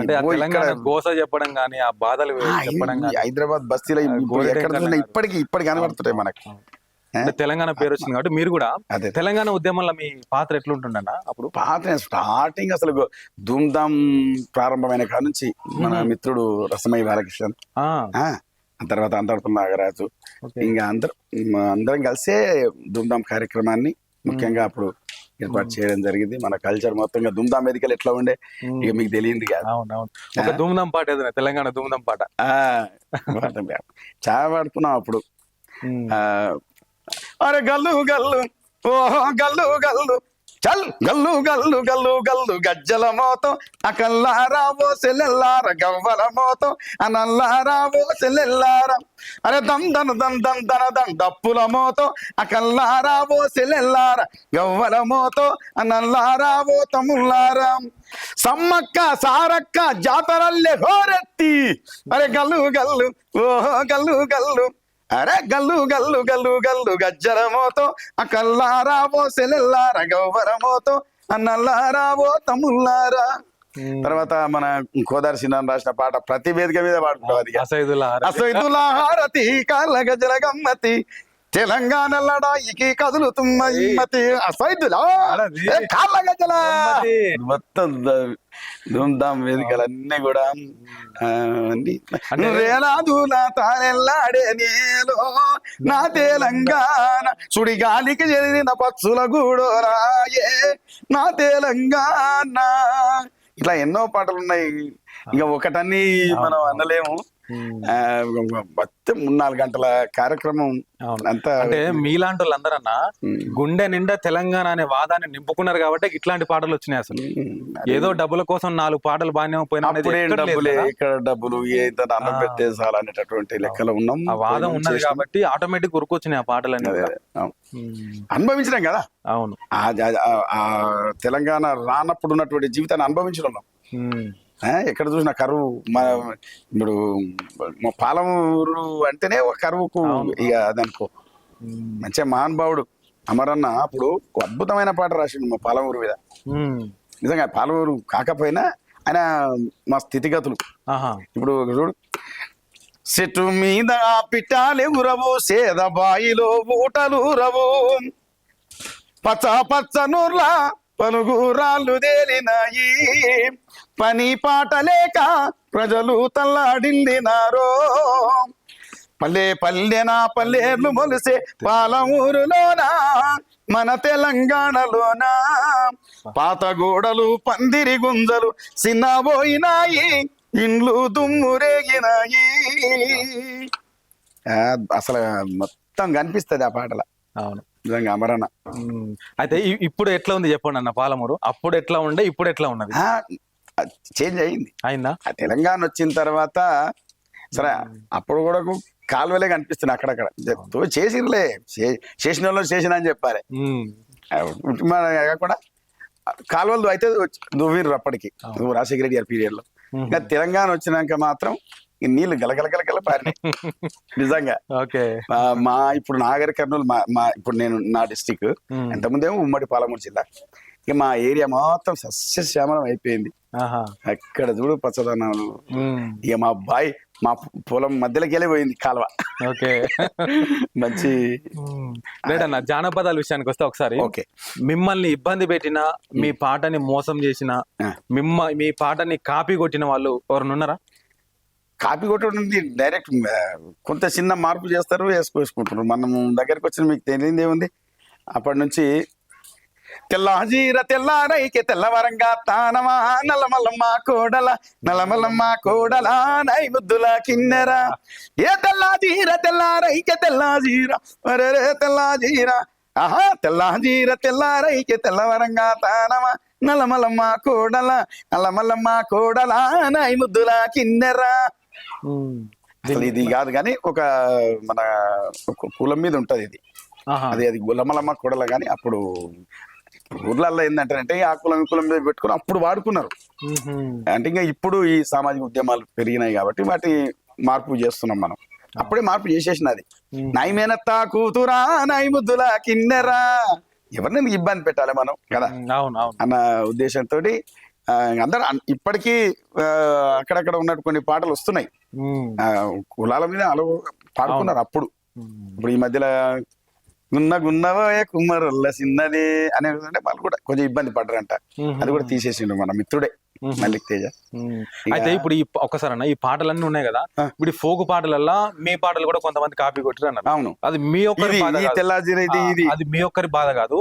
అంటే తెలంగాణ గోస చెప్పడం గానీ, ఆ బాధలు చెప్పడం గానీ, హైదరాబాద్ బస్తీలో ఇప్పటికి కనబడుతుంటాయి మనకి. తెలంగాణ పేరు వచ్చింది కాబట్టి మీరు కూడా తెలంగాణ ఉద్యమంలో మీ పాత్ర ఎట్లుంటుండన్న? అప్పుడు పాత్ర స్టార్టింగ్ అసలు ధూమ్ధామ్ ప్రారంభమైన కాడ నుంచి మన మిత్రుడు రసమయ్య బాలకృష్ణన్, తర్వాత అంతర్పల్లి నాగరాజు, ఇంకా అందరం కలిసే ధూమ్ధామ్ కార్యక్రమాన్ని ముఖ్యంగా అప్పుడు ఏర్పాటు చేయడం జరిగింది. మన కల్చర్ మొత్తంగా ధూమ్ధామ్ వేదికలు ఎట్లా ఉండే ఇక మీకు తెలియంది కదా. ధూమ్ధామ్ పాట ఏదైనా తెలంగాణ ధూమ్ధామ్ పాట చాలా పాడుకున్నాం అప్పుడు. అరే గల్లు గల్లు ఓహో గల్లు గల్లు చల్ గల్లు గల్లు గల్లు గల్లు గజ్జల మోతం అకల్లారావో సెల్లెల్లార గవ్వల మోతం అనల్లారావో సెల్లెల్లార, అరే దమ్ దన్ దన్ దన్ దన దన్ డప్పుల మోతం అకల్లారావో సెల్లెల్లార గవ్వల మోతం అనల్లారావో తమ్ముల్లారా, సమ్మక్క సారక్క జాతరల్లే హోరెత్తి, అరే గల్లు గల్లు ఓహో గల్లు గల్లు, అరే గల్లు గల్లు గల్లు గల్లు గజ్జల మోతో అకల్లారావో సెల్లెల్లార గవ్వర మోతో అన్నల్లారావో తమ్ముల్లారా. తర్వాత మన కోదారి సినిమా రాసిన పాట ప్రతి వేదిక మీద పాడుకుంటాం. అది అసైదుల హారతి కాళ్ళ గజ్జల గమ్మతి, తెలంగాణ లడాయికి కదులుతున్న ఇమ్మతి అసైదులా అడది. కాళ్ళ గజ్జల గమ్మతి. మొత్తం ధూమ్ధాం వేదికలన్నీ కూడా అంటే- వేలాదుల తానెల్లాడే నేలో నా తెలంగాణ సుడిగాలికి చెదిరిన పచ్చుల గూడోరాయే నా తెలంగాణ. ఇట్లా ఎన్నో పాటలు ఉన్నాయి. ఇంకా ఒకటన్నీ మనం అనలేము. మొత్తం 3-4 గంటల కార్యక్రమం అవును. అంతా అంటే మీలాంటి వాళ్ళందరన్నా గుండె నిండా తెలంగాణ అనే వాదాన్ని నింపుకున్నారు కాబట్టి ఇట్లాంటి పాటలు వచ్చినాయి. అసలు ఏదో డబ్బుల కోసం 4 పాటలు బాగానే పోయినా అనేది అప్పుడేం ఎక్కడ లేదు డబ్బులే కదా. ఇక్కడ డబ్బులు ఏదో అన్నం పెట్టే చాలు అనేటటువంటి లెక్కలో ఉన్నాం. ఆ వాదం ఉన్నది చేసినాం. కాబట్టి ఆటోమేటిక్ ఉరుకొచ్చినాయి ఆ పాటలన్నీ అదే, కూడా. అవును. అనుభవించినాం కదా. అవును. ఆ తెలంగాణ రానప్పుడు ఉన్నటువంటి జీవితాన్ని అనుభవించడం. ఉమ్. ఎక్కడ చూసిన కరువు ఇప్పుడు మా పాలమూరు అంటేనే ఒక కరువుకు ఇక అదనుకో. మంచిగా మహానుభావుడు అమరన్న అప్పుడు ఒక అద్భుతమైన పాట రాసిండు మా పాలమూరు మీద. ఉమ్. నిజంగా పాలమూరు కాకపోయినా ఆయన మా స్థితిగతులు ఆహా. ఇప్పుడు చూడు. చెట్టు మీద పిట్టాలే ఉరవు సేద బాయిలో ఊటలు రవు పచ్చ పచ్చ నూర్ల పలుగురాళ్ళు తేలినాయి పని పాట లేక ప్రజలు తల్లాడిల్లినారో పల్లె పల్లెనా పల్లెర్లు మొలిసే పాలమూరులోనా మన తెలంగాణలోనా పాత గోడలు పందిరి గుంజలు చిన్నబోయినాయి ఇండ్లు దుమ్మురేగినాయి. అసలు మొత్తం కనిపిస్తుంది ఆ పాటల. అవును. నిజంగా అమరణ. అయితే ఇప్పుడు ఎట్లా ఉంది చెప్పండి అన్న పాలమూరు? అప్పుడు ఎట్లా ఉండే, ఇప్పుడు ఎట్లా ఉన్నది? చేంజ్ అయింది. అయిందా? ఆ తెలంగాణ వచ్చిన తర్వాత సరే అప్పుడు కూడా కాలువలే కనిపిస్తున్నాయి అక్కడక్కడ. చేసిర్లే, చేసిన వాళ్ళు చేసిన అని చెప్పాలి. కాకుండా కాలువలు అయితే దువ్విర్రు అప్పటికి రాజశేఖర రెడ్డి గారి పీరియడ్ లో. ఇంకా తెలంగాణ వచ్చినాక మాత్రం ఈ నీళ్లు గలగలగలగల పారినాయి నిజంగా. ఓకే. మా ఇప్పుడు నాగర్ కర్నూలు మా ఇప్పుడు నేను నా డిస్టిక్, ఎంతమందేమో ఉమ్మడి పాలమూరు జిల్లా. ఇక మా ఏరియా మొత్తం సస్యశ్యామలం అయిపోయింది. అక్కడ చూడు పచ్చదనాలు. ఇక మా బాయ్ మా పొలం మధ్యలోకి వెళ్ళి పోయింది కాలువ. ఓకే. మంచి లేదన్న జానపదాల విషయానికి వస్తే ఒకసారి ఓకే. మిమ్మల్ని ఇబ్బంది పెట్టిన, మీ పాటని మోసం చేసిన, మీ పాటని కాపీ కొట్టిన వాళ్ళు ఎవరైనా ఉన్నారా? కాపీ కొట్టడం డైరెక్ట్ కొంత చిన్న మార్పు చేస్తారు, వేసుకుంటారు. మనం దగ్గరికి వచ్చిన మీకు తెలియదు ఏముంది. అప్పటి నుంచి తెల్లాజీర తెల్లారైకే తెల్లవరంగా తానమా నల్లమల్లమ్మ కోడల నల్లమల్లమ్మ కోడల నై ముద్దుల కిన్నెరా ఏ తెల్లాజీర తెల్లారైకే తెల్లాజీర అరే తెల్లాజీర ఆహా తెల్లాజీర తెల్లారైకే తెల్లవరంగా తానమా నల్లమల్లమ్మ కోడల నల్లమల్లమ్మ కోడల నై ముద్దుల కిన్నెరా. అసలు ఇది కాదు కానీ ఒక మన కులం మీద ఉంటది ఇది. అది గులమలమ్మ కూడల కానీ అప్పుడు ఊర్లలో ఏంటంటే ఆ కులం ఈ కులం మీద పెట్టుకుని అప్పుడు వాడుకున్నారు. అంటే ఇంకా ఇప్పుడు ఈ సామాజిక ఉద్యమాలు పెరిగినాయి కాబట్టి వాటి మార్పు చేస్తున్నాం మనం. అప్పుడే మార్పు చేసేసినది. నైమేనత్తా కూతురా నై ముద్దుల కిన్నెరా ఎవరిని ఇబ్బంది పెట్టాలి మనం కదా అన్న ఉద్దేశంతో అందరూ ఇప్పటికీ అక్కడక్కడ ఉన్నట్టు కొన్ని పాటలు వస్తున్నాయి. కులాల మీద అలా పాడుకున్నారు అప్పుడు. ఇప్పుడు ఈ మధ్యలో గున్నవో కుమ్మరుల్ల చిన్నది అనేది వాళ్ళు కూడా కొంచెం ఇబ్బంది పడ్డారంట. అది కూడా తీసేసిండు మన మిత్రుడే మల్లిక్ తేజ. అయితే ఇప్పుడు ఈ ఒక్కసారన్నా ఈ పాటలన్నీ ఉన్నాయి కదా, ఇప్పుడు ఫోక్ పాటలల్లా మీ పాటలు కూడా కొంతమంది కాపీ కొట్టారు అన్నారు. అవును. అది మీ ఒక్కరి అది మీ ఒక్కరి బాధ కాదు.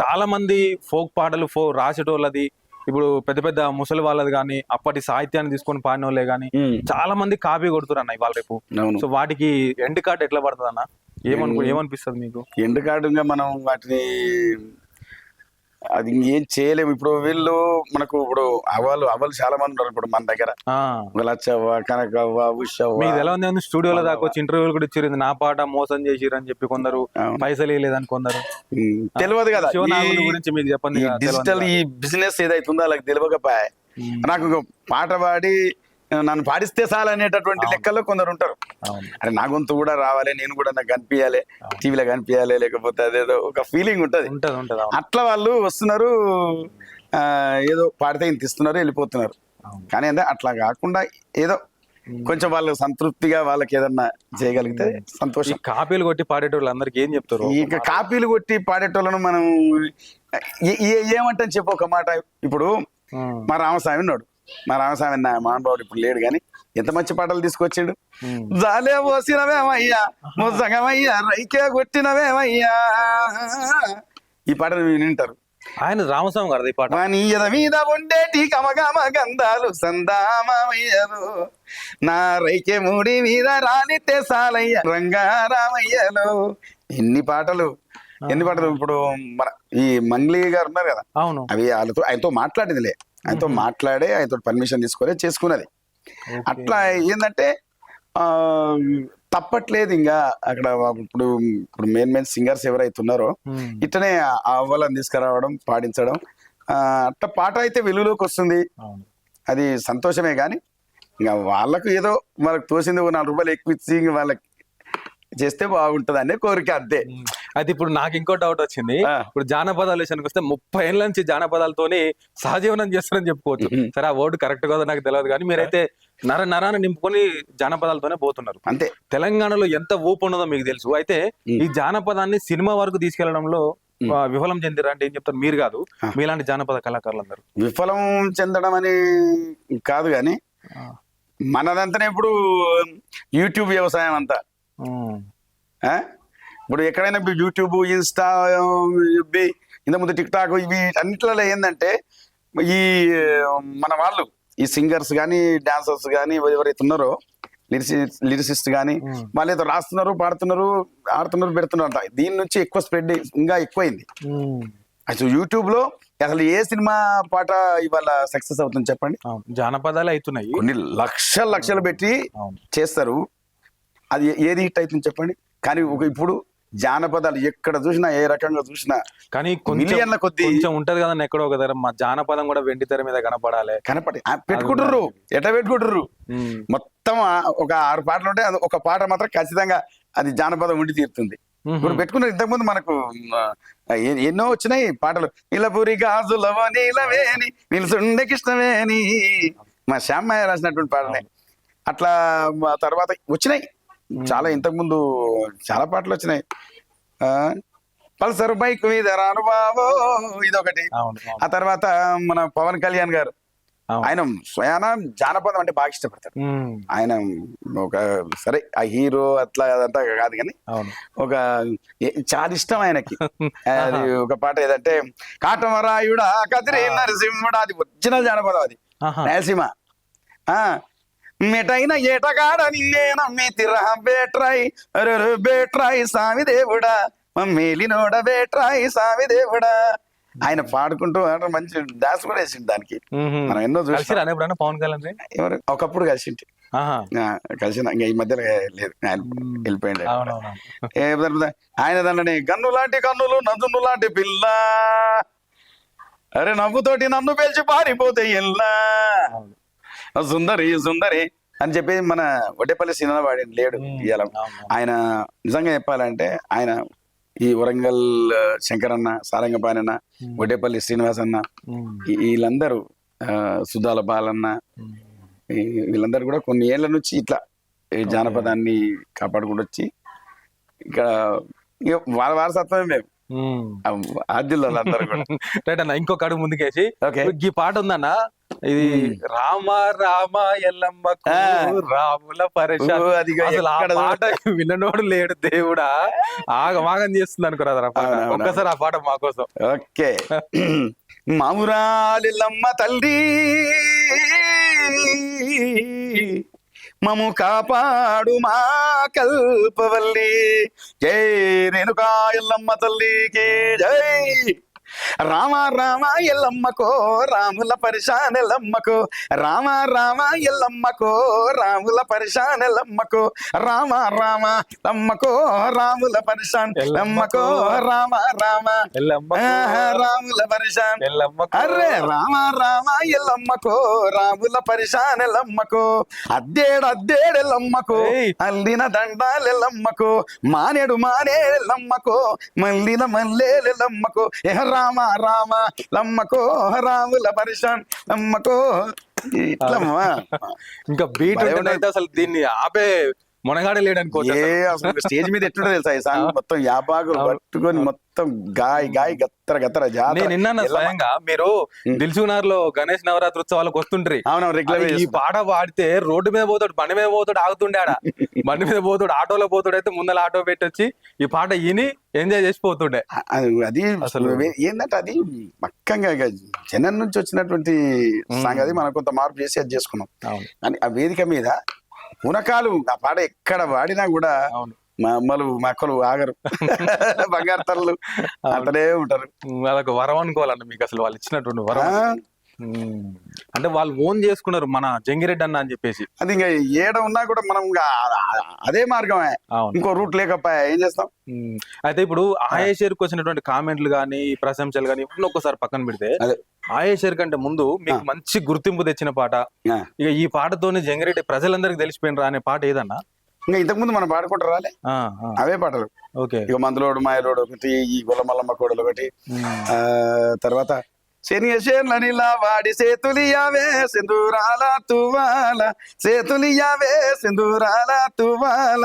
చాలా మంది ఫోక్ పాటలు రాసేటోళ్ళది, ఇప్పుడు పెద్ద పెద్ద ముసలి వాళ్ళది కానీ అప్పటి సాహిత్యాన్ని తీసుకొని పాడిన వాళ్ళే గానీ చాలా మంది కాపీ కొడుతున్నారు అన్న ఇవాళ రేపు. సో వాటికి ఎండ్ కార్డ్ ఎట్లా పడుతుంది అన్న? ఏమనిపిస్తుంది మీకు? ఎండ్ కార్డుగా మనం వాటిని అది ఇంకేం చేయలేము. ఇప్పుడు వీళ్ళు మనకు ఇప్పుడు అవలు చాలా మంది ఉన్నారు ఇప్పుడు మన దగ్గర. లచ్చవ్వ, కనకవ్వ, ఉషవ్వ. మీకు ఎలా ఉంది? స్టూడియోలో దాకా వచ్చి ఇంటర్వ్యూలు కూడా ఇచ్చారు, నా పాట మోసం చేసిరు అని చెప్పి కొందరు, పైసలు లేదని కొందరు. తెలియదు కదా శివనాగుల గురించి మీకు చెప్పండి. డిజిటల్ ఈ బిజినెస్ ఏదైతుందో వాళ్ళకి తెలియకపోయా. నాకు పాట పాడి నన్ను పాడిస్తే చాలు అనేటటువంటి లెక్కల్లో కొందరు ఉంటారు. అంటే నా గొంతు కూడా రావాలి, నేను కూడా నాకు కనిపించాలి, టీవీలో కనిపించాలి, లేకపోతే అదేదో ఒక ఫీలింగ్ ఉంటది. అట్లా వాళ్ళు వస్తున్నారు, ఏదో పాడితే ఇంత ఇస్తున్నారు, వెళ్ళిపోతున్నారు. కానీ అంటే అట్లా కాకుండా ఏదో కొంచెం వాళ్ళు సంతృప్తిగా వాళ్ళకి ఏదన్నా చేయగలిగితే ఈ సంతోషం. కాపీలు కొట్టి పాడేటోళ్ళు అందరికి ఏం చెప్తారు? ఇక కాపీలు కొట్టి పాడేటోళ్ళను మనం ఏమంటాం చెప్పు ఒక మాట. ఇప్పుడు మా రామస్వామి ఉన్నాడు, మా రామస్వామి నా మహానుభావుడు ఇప్పుడు లేడు, కానీ ఎంత మంచి పాటలు తీసుకొచ్చాడు. జాలే పోసినవేమయ్యా ముసగమయ్యా రైకే కొట్టినవేమయ్యా, ఈ పాటలు వింటారు. ఆయన రామస్వామి గారు ఈ పాట. నీయద మీద ఉండేటి కమగమ గంధాలు సందామయ్యలు, నా రైకే మూడి మీద రాలితే సాలయ్య రంగారామయ్యలు. ఎన్ని పాటలు. ఇప్పుడు మన ఈ మంగ్లీ గారు ఉన్నారు కదా, అవును, అవి ఆయనతో మాట్లాడిందిలే, ఆయనతో మాట్లాడే ఆయనతో పర్మిషన్ తీసుకొని చేసుకున్నది. అట్లా ఏంటంటే తప్పట్లేదు ఇంకా అక్కడ. ఇప్పుడు మెయిన్ సింగర్స్ ఎవరైతే ఉన్నారో ఇట్లనే అవ్వాలని తీసుకురావడం, పాడించడం, అట్లా పాట అయితే వెలుగులోకి వస్తుంది. అది సంతోషమే. కానీ ఇంకా వాళ్ళకు ఏదో వాళ్ళకి తోసింది ఓ 4 రూపాయలు ఎక్కువ ఇచ్చి వాళ్ళకి చేస్తే బాగుంటది అనే కోరిక, అంతే. అయితే ఇప్పుడు నాకు ఇంకో డౌట్ వచ్చింది. ఇప్పుడు జానపదాల విషయానికి వస్తే 30 ఏళ్ళ నుంచి జానపదాలతోని సహజీవనం చేస్తారని చెప్పుకోవచ్చు. సరే, ఆ వర్డ్ కరెక్ట్ కాదో నాకు తెలియదు, కానీ మీరైతే నరాన్ని నింపుకొని జానపదాలతోనే పోతున్నారు. అంతే. తెలంగాణలో ఎంత ఊపు ఉన్నదో మీకు తెలుసు. అయితే ఈ జానపదాన్ని సినిమా వరకు తీసుకెళ్లడంలో విఫలం చెందిరా అంటే ఏం చెప్తారు? మీరు కాదు, మీలాంటి జానపద కళాకారులందరూ. విఫలం చెందడం అని కాదు, కానీ మనదంతనే ఇప్పుడు యూట్యూబ్ వ్యవసాయం అంతా. ఇప్పుడు ఎక్కడైనా యూట్యూబ్, ఇన్స్టా, ఇంతకుముందు టిక్ టాక్, ఇవి అన్నిట్లలో ఏంటంటే ఈ మన వాళ్ళు ఈ సింగర్స్ కానీ డాన్సర్స్ కానీ ఎవరైతే ఉన్నారో లిరిసిస్ట్ కానీ వాళ్ళు ఏదో రాస్తున్నారు, పాడుతున్నారు, ఆడుతున్నారు, పెడుతున్నారు అంట. దీని నుంచి ఎక్కువ స్ప్రెడ్ ఇంకా ఎక్కువైంది. అసలు యూట్యూబ్ లో అసలు ఏ సినిమా పాట ఇవాళ సక్సెస్ అవుతుంది చెప్పండి? జానపదాలు అవుతున్నాయి. కొన్ని లక్షలు పెట్టి చేస్తారు, అది ఏది హిట్ అవుతుంది చెప్పండి? కానీ ఇప్పుడు జానపదాలు ఎక్కడ చూసినా, ఏ రకంగా చూసినా, కానీ మిలియన్ల కొద్ది కొంచెం ఉంటది కదండి ఎక్కడో ఒక దగ్గర. మా జానపదం కూడా వెండి తెర మీద కనపడాలి. పెట్టుకుంటుర్రు. ఎట్లా పెట్టుకుంటుర్రు? మొత్తం ఒక 6 పాటలు ఉంటే ఒక పాట మాత్రం ఖచ్చితంగా అది జానపదం ఉండి తీరుతుంది. ఇప్పుడు పెట్టుకున్నారు. ఇంతకుముందు మనకు ఎన్నో వచ్చినాయి పాటలు. నీలపూరి గాజులవో నీలవేని నిలుసుండే కృష్ణవేని, మా శ్యామయ్య రాసినటువంటి పాటలే. అట్లా తర్వాత వచ్చినాయి చాలా. ఇంతకుముందు చాలా పాటలు వచ్చినాయి. పల్సర్ బైక్ మీద రాను బావో, ఇదొకటి. ఆ తర్వాత మన పవన్ కళ్యాణ్ గారు, ఆయన స్వయాన జానపదం అంటే బాగా ఇష్టపడతారు. ఆయన ఒక సరే ఆ హీరో అట్లా అదంతా కాదు, కానీ ఒక చాలా ఇష్టం ఆయనకి. అది ఒక పాట ఏదంటే కాటమరాయుడా కదిరి నరసింహుడా, అది ఒరిజినల్ జానపదం, అది రాయలసీమ. మెటైన ఏటగాడ నిన్నే నమ్మి తిరా బేట్రాయ్ బేట్రాయ్ స్వామి దేవుడా మమ్మేలినోడ బేట్రాయ్ స్వామి దేవుడా. ఆయన పాడుకుంటూ మంచి డాన్స్ కూడా వేసిండు దానికి. మనం ఎన్నో చూసాం. పవన్ కళ్యాణ్ ఎవరు ఒకప్పుడు కలిసింటి, కలిసిన ఇంకా ఈ మధ్యలో లేదు, ఆయన వెళ్ళిపోయింది. ఆయన దాన్ని గన్ను లాంటి కన్నులు నదును లాంటి పిల్ల, అరే నవ్వుతోటి నన్ను పేల్చి పారిపోతే ఎల్లా సుందరి సుందరి అని చెప్పి మన వడ్డేపల్లి సినిమా వాడి లేడు ఇవాళ. ఆయన నిజంగా చెప్పాలంటే ఆయన ఈ వరంగల్ శంకరన్న, సారంగపాణన్న, వడ్డేపల్లి శ్రీనివాస్ అన్న, వీళ్ళందరూ సుధాల బాలన్న, వీళ్ళందరూ కూడా కొన్ని ఏళ్ల నుంచి ఇట్లా ఈ జానపదాన్ని కాపాడుకుంటూ వచ్చి ఇక్కడ వాళ్ళ వారసత్వమే మేము ఆద్యుల్లో అందరూ కూడా. రైట్ అన్న, ఇంకొక అడుగు ముందుకేసి ఈ పాట ఉందన్న, ఇది రామ రామ ఎల్లమ్మకు రాముల పరిషత్. అసలు ఆ పాట విననోడు లేడు దేవుడా, ఆగమాగం చేస్తుంది అనుకురా. ఒక్కసారి ఆ పాట మా కోసం. ఓకే. మామురాలెల్లమ్మ తల్లి మము కాపాడు మా కల్పవల్లి, జై రేణుకా ఎల్లమ్మ తల్లికి జై. రామ రామ ఎల్లమ్మకో రాముల పరిశాన్ ఎల్లమ్మకో, రామ రామ ఎల్లమ్మకో రాముల పరిశాన్ ఎల్లమ్మకో, రామ రామ ఎల్లమ్మకో రాముల పరిశాన్ ఎల్లమ్మకో, రామ రామ రాముల పరిశాన్ ఎల్లమ్మకో, అరే రామ రామ ఎల్లమ్మకో రాముల పరిశాన్ ఎల్లమ్మకో, అద్దేడెల్లమ్మకో అల్లిన దండాలెల్లమ్మకో, మానేడు మానేడెల్లమ్మకో మల్లిన మల్లేలెల్లమ్మకో, రామ రామ లమ్మకో రాముల పరిశాన్ లమ్మకో. ఇట్లా ఇంకా బీట్ భలే అయితే అసలు దీన్ని ఆపే మునగాడే లేడనుకోవచ్చు. అసలు స్టేజ్ మీద ఎట్లుంటో తెలుసా ఈ సాంగ్ మొత్తం యాపాకులు పట్టుకొని మొత్తం గాయ గత్తర గత్తర జాతర. నేను నిన్న స్వయంగా మీరు దిల్సుఖ్నగర్ లో గణేష్ నవరాత్రి ఉత్సవాలకు వస్తుంటారు. అవును రెగ్యులర్ ఈ పాట పాడితే రోడ్డు మీద పోతాడు, బండి మీద పోతాడు, ఆగుతుండే ఆడ బండి మీద పోతాడు, ఆటోలో పోతాడు, అయితే ముందర ఆటో పెట్టొచ్చి ఈ పాట విని ఎంజాయ్ చేసి పోతుండే. అది అసలు ఏంటంటే అది పక్కంగా జనం నుంచి వచ్చినటువంటి సాంగ్, అది మనం కొంత మార్పు చేసి అది చేసుకున్నాం. అని ఆ వేదిక మీద పునకాలు ఆ పాట ఎక్కడ పాడినా కూడా మా అమ్మలు మా అక్కలు ఆగరు, బంగారు తల్లు అంటనే ఉంటారు. అదొక వరం అనుకోవాలండి మీకు, అసలు వాళ్ళు ఇచ్చినటువంటి వరం. అంటే వాళ్ళు ఓన్ చేసుకున్నారు మన జంగిరెడ్డి అన్న అని చెప్పేసి. అది ఇంకా ఏడ ఉన్నా కూడా మనం అదే మార్గమే, ఇంకో రూట్ లేకపోయా ఏం చేస్తాం. అయితే ఇప్పుడు ఆయేషేర్కి వచ్చినటువంటి కామెంట్లు గానీ ప్రశంసలు గానీ ఇవన్నీ ఒక్కసారి పక్కన పెడితే, ఆయేషేర్ కంటే ముందు మీకు మంచి గుర్తింపు తెచ్చిన పాట, ఇక ఈ పాటతోనే జంగిరెడ్డి ప్రజలందరికీ తెలిసిపోయినరా అనే పాట ఏదన్నా? ఇంకా ఇంతకుముందు మనం పాడుకుంటారు రాలే అవే పాటలు. ఇక మందులోడు మాయలోడు ఒకటి, ఈ గొల్లమల్లమ్మ కోడలు ఒకటి, తర్వాత శనియశేర్లనిలా వాడి సేతులియావే సింధూరాల తువాల, సేతులియావే సింధూరాల తువాల,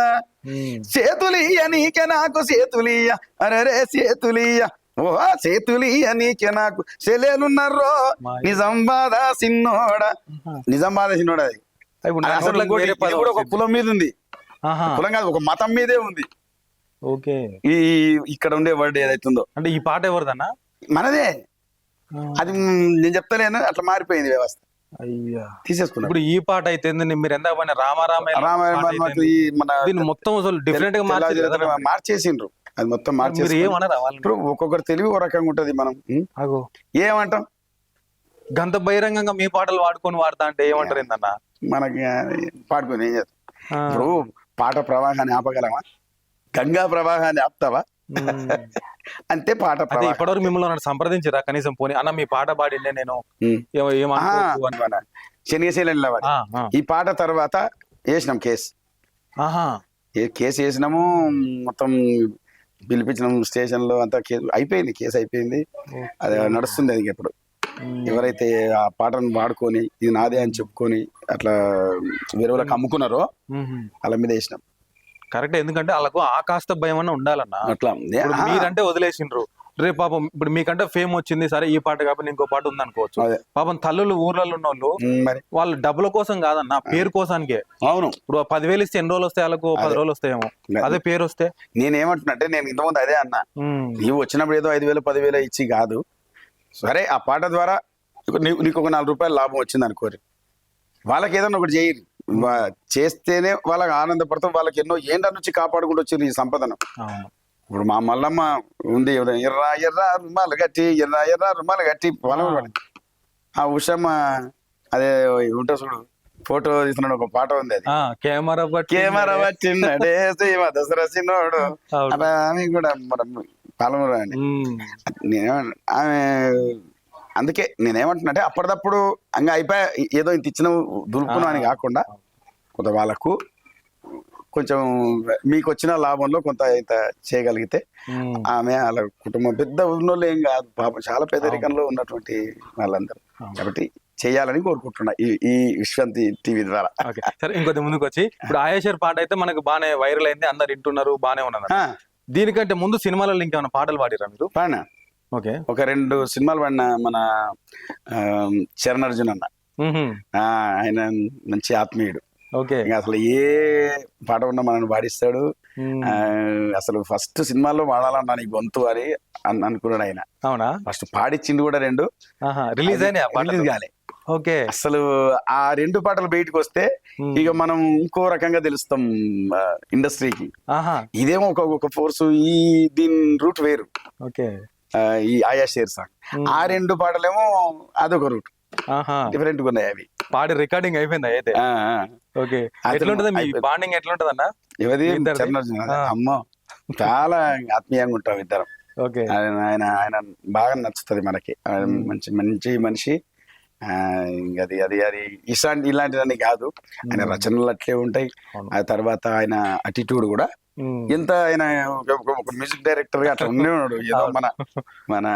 సేతులియ నీకే నాకు సేతులియ, అరే సేతులియ ఓ సేతులియ నీకే నాకు సెలేలున్నారో, నిజంబాద సిన్నోడ, నిజంబాద సిన్నోడ. అది అసలు ఇది కూడా ఒక కులం మీద ఉంది, కులం కాదు ఒక మతం మీదే ఉంది. ఓకే, ఈ ఇక్కడ ఉండే వర్డ్ ఏదైతుందో అంటే ఈ పాట ఎవరిదన్నా? మనదే. అది నేను చెప్తలేను, అట్లా మారిపోయింది వ్యవస్థ. అయ్యా తీసేసుకున్నా. ఇప్పుడు ఈ పాట అయితే మీరు ఎంత రామారామ మొత్తం అసలు డిఫరెంట్ గా మార్చేసిండ్రు, అది మొత్తం మార్చేసి. ఇప్పుడు ఒక్కొక్కరు తెలివి ఒక రకంగా ఉంటది. మనం ఏమంటాం, గంత బహిరంగంగా మీ పాటలు వాడతా అంటే ఏమంటారు ఏందన్నా? మనకి పాడుకొని ఏం చేస్తాం? ఇప్పుడు పాట ప్రవాహాన్ని ఆపగలమా? గంగా ప్రవాహాన్ని ఆపుతావా? అంతే పాట. ఇప్పటివరకు మిమ్మల్ని సంప్రదించరా కనీసం? పోనీ అన్న మీ పాట పాడిండే నేను శనిశీల ఈ పాట తర్వాత వేసినాం కేసు. కేసు వేసినాము, మొత్తం పిలిపించినాం స్టేషన్ లో, అంతా కేసు అయిపోయింది, కేసు అయిపోయింది, అది నడుస్తుంది. అది ఇప్పుడు ఎవరైతే ఆ పాటను వాడుకొని ఇది నాదే అని చెప్పుకొని అట్లా వేరే వాళ్ళకి అమ్ముకున్నారో వాళ్ళ మీద వేసినాం. కరెక్ట్, ఎందుకంటే వాళ్ళకు ఆ కాస్త భయం అన్న ఉండాలన్నా. అట్లా మీరంటే వదిలేసిండ్రు, రేపు పాపం ఇప్పుడు మీకంటే ఫేమ్ వచ్చింది, సరే ఈ పాట కాబట్టి ఇంకో పాట ఉంది అనుకోవచ్చు. పాపం తల్లులు ఊర్లలో ఉన్న వాళ్ళు వాళ్ళు డబ్బుల కోసం కాదన్న, పేరు కోసానికే. అవును, ఇప్పుడు 10,000 ఇస్తే ఎన్ని రోజులు వస్తాయి? వాళ్ళకు 10 రోజులు వస్తాయేమో. అదే పేరు వస్తే నేనేమంటున్నట్టే, నేను ఇంతకుముందు అదే అన్నా, నీవు వచ్చినప్పుడు ఏదో 5,000 10,000 ఇచ్చి కాదు, సరే ఆ పాట ద్వారా నీకు ఒక 4 రూపాయలు లాభం వచ్చింది అనుకోరు, వాళ్ళకి ఏదన్నా ఒకటి చేయరు, చేస్తేనే వాళ్ళకి ఆనందపడతాం. వాళ్ళకి ఎన్నో ఏంట నుంచి కాపాడుకుంటూ వచ్చింది ఈ సంపదను. ఇప్పుడు మా మల్లమ్మ ఉంది, ఎర్ర ఎర్ర రుమాలు కట్టి, ఎర్ర ఎర్ర రుమాలు కట్టి పొలం. ఆ ఉషమ్మ అదే ఉంటా చూడు, ఫోటో తీస్తున్నాడు, ఒక పాట ఉంది, అది కెమెరా వచ్చిండే దసరా చిన్నోడు, అలా ఆమె కూడా పాలమూరు అని. ఆమె అందుకే నేనేమంటున్నాంటే అప్పటిదప్పుడు ఇంకా అయిపోయా, ఏదో ఇంత ఇచ్చిన దులుపుకున్నాం అని కాకుండా కొంత వాళ్ళకు కొంచెం మీకు వచ్చిన లాభంలో కొంత ఇంత చేయగలిగితే, ఆమె వాళ్ళ కుటుంబం పెద్ద ఉన్నోళ్ళు ఏం కాదు పాపం, చాలా పేదరికంలో ఉన్నటువంటి వాళ్ళందరూ, కాబట్టి చేయాలని కోరుకుంటున్నా ఈ విశ్వంతి టీవీ ద్వారా. సరే, ఇంకొద్ది ముందుకు వచ్చి ఇప్పుడు ఆయేషేర్ పాట అయితే మనకు బాగానే వైరల్ అయింది, అందరు వింటున్నారు, బాగానే ఉన్నది. దీనికంటే ముందు సినిమాలలో ఇంకేమైనా పాటలు పాడిరా మీరు? పాడినా, ఒక 2 సినిమాలు పాడిన. మన చరణ్ అన్న, ఆయన మంచి ఆత్మీయుడు. అసలు ఏ పాట ఉన్నా మనల్ని పాడిస్తాడు. అసలు ఫస్ట్ సినిమాలో పాడాలన్నా నీ గొంతు అని అనుకున్నాడు ఆయన. అవునా? ఫస్ట్ పాడిచ్చిండు కూడా 2 రిలీజ్ కాలే. అసలు ఆ 2 పాటలు బయటకు వస్తే ఇక మనం ఇంకో రకంగా తెలుస్తాం ఇండస్ట్రీకి. ఇదేమో ఒక ఫోర్స్, దీని రూట్ వేరు. ఈ ఆయేషేర్ సాంగ్, ఆ 2 పాటలేమో అదొక రూట్, డిఫరెంట్ గా ఉన్నాయి. అవి పాడి రికార్డింగ్ అయిపోయింది అయితే. ఎట్లుంటది మీ బాండింగ్? ఎట్లుంటది అన్న? అమ్మో, చాలా ఆత్మీయంగా ఉంటాం ఇద్దరం. ఆయన ఆయన బాగా నచ్చుతుంది మనకి, మంచి మంచి మనిషి. అది అది అది ఇలాంటివన్నీ కాదు, ఆయన రచనలు అట్లే ఉంటాయి. ఆ తర్వాత ఆయన అటిట్యూడ్ కూడా ఎంత ఆయన ఒక మ్యూజిక్ డైరెక్టర్ గా అట్లా ఉండేవాడు. ఏదో మన మన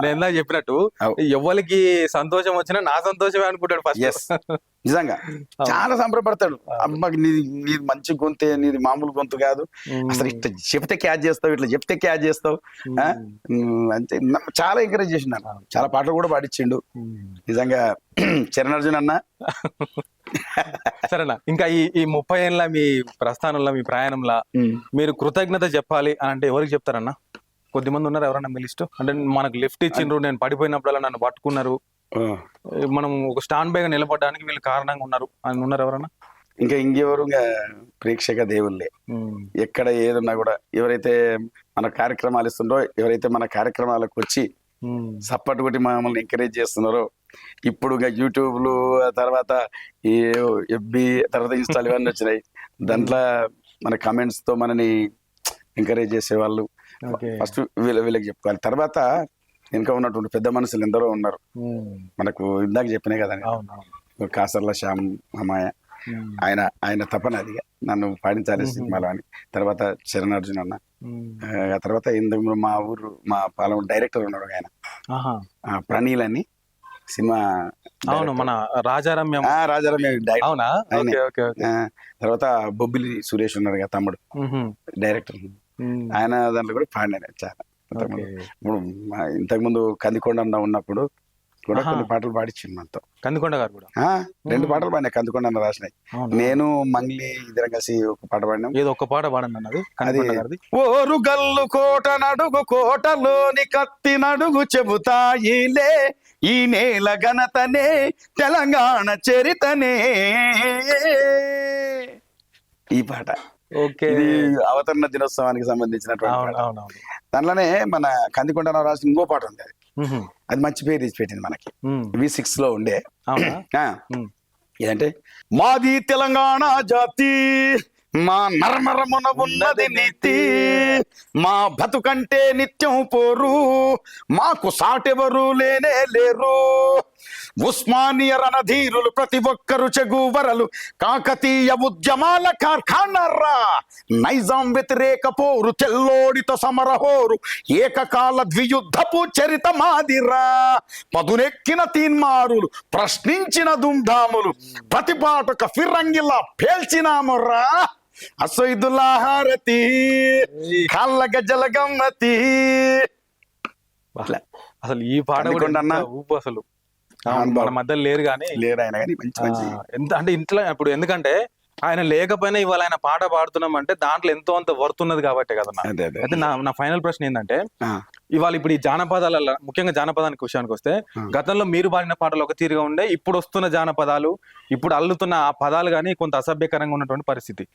నేను ఇందాక చెప్పినట్టు అవు. ఎవరికి సంతోషం వచ్చినా నా సంతోషమే అనుకుంటాడు Yes. ఫస్ట్. నిజంగా చాలా సంబరపడతాడు. అబ్బాకి నీది మంచి గొంతే, నీది మామూలు గొంతు కాదు, అసలు ఇట్లా చెప్తే క్యాచ్ చేస్తావు, ఇట్లా చెప్తే క్యాచ్ చేస్తావు అంతే. చాలా ఎంకరేజ్ చేసినాను. చాలా పాటలు కూడా పాడించిండు నిజంగా చరణ్ అర్జున్ అన్న. సరేనా, ఇంకా ఈ 30 ఏళ్ళ మీ ప్రస్థానంలో, మీ ప్రయాణంలో మీరు కృతజ్ఞత చెప్పాలి అని అంటే ఎవరికి చెప్తారన్నా? కొద్దిమంది ఉన్నారు ఎవరన్నా మీ లిస్ట్? అంటే మనకు లిఫ్ట్ ఇచ్చిండ్రు, నేను పడిపోయినప్పుడల్లా నన్ను పట్టుకున్నారు, మనం ఒక స్టాండ్ బై గా నిలబడడానికి వీళ్ళు కారణంగా ఉన్నారు అని ఉన్నారు ఎవరన్నా? ఇంకెవరు ప్రేక్షక దేవుళ్ళే. ఎక్కడ ఏదన్నా కూడా ఎవరైతే మన కార్యక్రమాలు ఇస్తుండో, ఎవరైతే మన కార్యక్రమాలకు వచ్చి సపోర్ట్ కొట్టి మమ్మల్ని ఎంకరేజ్ చేస్తున్నారో, ఇప్పుడు యూట్యూబ్లు తర్వాత ఈ ఎఫ్బి తర్వాత ఇన్స్టాల్ ఇవన్నీ వచ్చినాయి, దాంట్లో మన కమెంట్స్ తో మనని ఎంకరేజ్ చేసేవాళ్ళు ఫస్ట్ వీళ్ళకి చెప్పుకోవాలి. తర్వాత వెనుక ఉన్నటువంటి పెద్ద మనుషులు ఎందరో ఉన్నారు మనకు. ఇందాక చెప్పినాయి కదండి, కాసర్ల శ్యామ్ అమ్మాయ, ఆయన తపన అది నన్ను పాడించాలి సినిమాలో అని. తర్వాత చరణ్ అర్జున్ అన్న, ఆ తర్వాత ఇందుకు మా పాలన డైరెక్టర్ ఉన్నాడు ఆయన ప్రణీల్ అని, సినిమా అవును మన రాజారామ్యం. అవునా. తర్వాత బొబ్బిలి సురేష్ ఉన్నాడు కదా తమ్ముడు, డైరెక్టర్. ఆయన దాంట్లో కూడా పాడినాడు చాలా. ఇప్పుడు ఇంతకుముందు కందికొండ అన్న ఉన్నప్పుడు కూడా కొన్ని పాటలు పాడించింది మనతో. కందికొండ గారు కూడా 2 పాటలు పాడినా, కందికొండ అన్న రాసినాయి. నేను మంగ్లీ ఇద్దరం కలిసి ఒక పాట పాడినాం. ఏదో ఒక పాట పాడండి అన్నది అది. ఓరు గల్లు కోట నడుగు, కోటలోని కత్తి నడుగు, చెబుతాయిలే ఈ నేల ఘనతనే, తెలంగాణ చరితనే. ఈ పాట ఇది అవతరణ దినోత్సవానికి సంబంధించినటువంటి. దాంట్లోనే మన కందికొండ రాసిన ఇంకో పాట ఉంది, అది మంచి పేరు తీసి పెట్టింది మనకి. V6 లో ఉండే. ఏదంటే మాది తెలంగాణ జాతి, మా నరనరమున ఉన్నది నీతి, మా బతుకంటే నిత్యం పోరు, మాకు సాటెవరు లేనే లేరు. ఉస్మానియ రణధీరులు ప్రతి ఒక్కరు చెగువరలు, కాకతీయ ఉద్యమాల కార్ఖానరా, నైజాం వ్యతిరేక పోరు, తెల్లోడితో సమరహోరు, ఏకకాల ద్వియుద్ధపు చరిత మాదిరా. పదునెక్కిన తీన్మారులు, ప్రశ్నించిన దుంధాములు, ప్రతిపాటుక ఫిరంగిలా పేల్చినామురా. అసైదుల్లా హారతి, కాళ్ళ గజ్జల గమ్మతి. అసలు ఈ పాట ఊపు అసలు మన మధ్యలో లేరు కానీ ఆయన కానీ మంచి ఎంత అంటే ఇంట్లో ఇప్పుడు, ఎందుకంటే ఆయన లేకపోయినా ఇవాళ ఆయన పాట పాడుతున్నాం అంటే దాంట్లో ఎంతో అంత వర్తున్నది కాబట్టి కదా. అయితే నా ఫైనల్ ప్రశ్న ఏంటంటే, ఇవాళ ఇప్పుడు ఈ జానపదాల, ముఖ్యంగా జానపదానికి విషయానికి వస్తే, గతంలో మీరు పాడిన పాటలు ఒక తీరుగా ఉండే, ఇప్పుడు వస్తున్న జానపదాలు, ఇప్పుడు అల్లుతున్న ఆ పదాలు కానీ కొంత అసభ్యకరంగా ఉన్నటువంటి పరిస్థితి.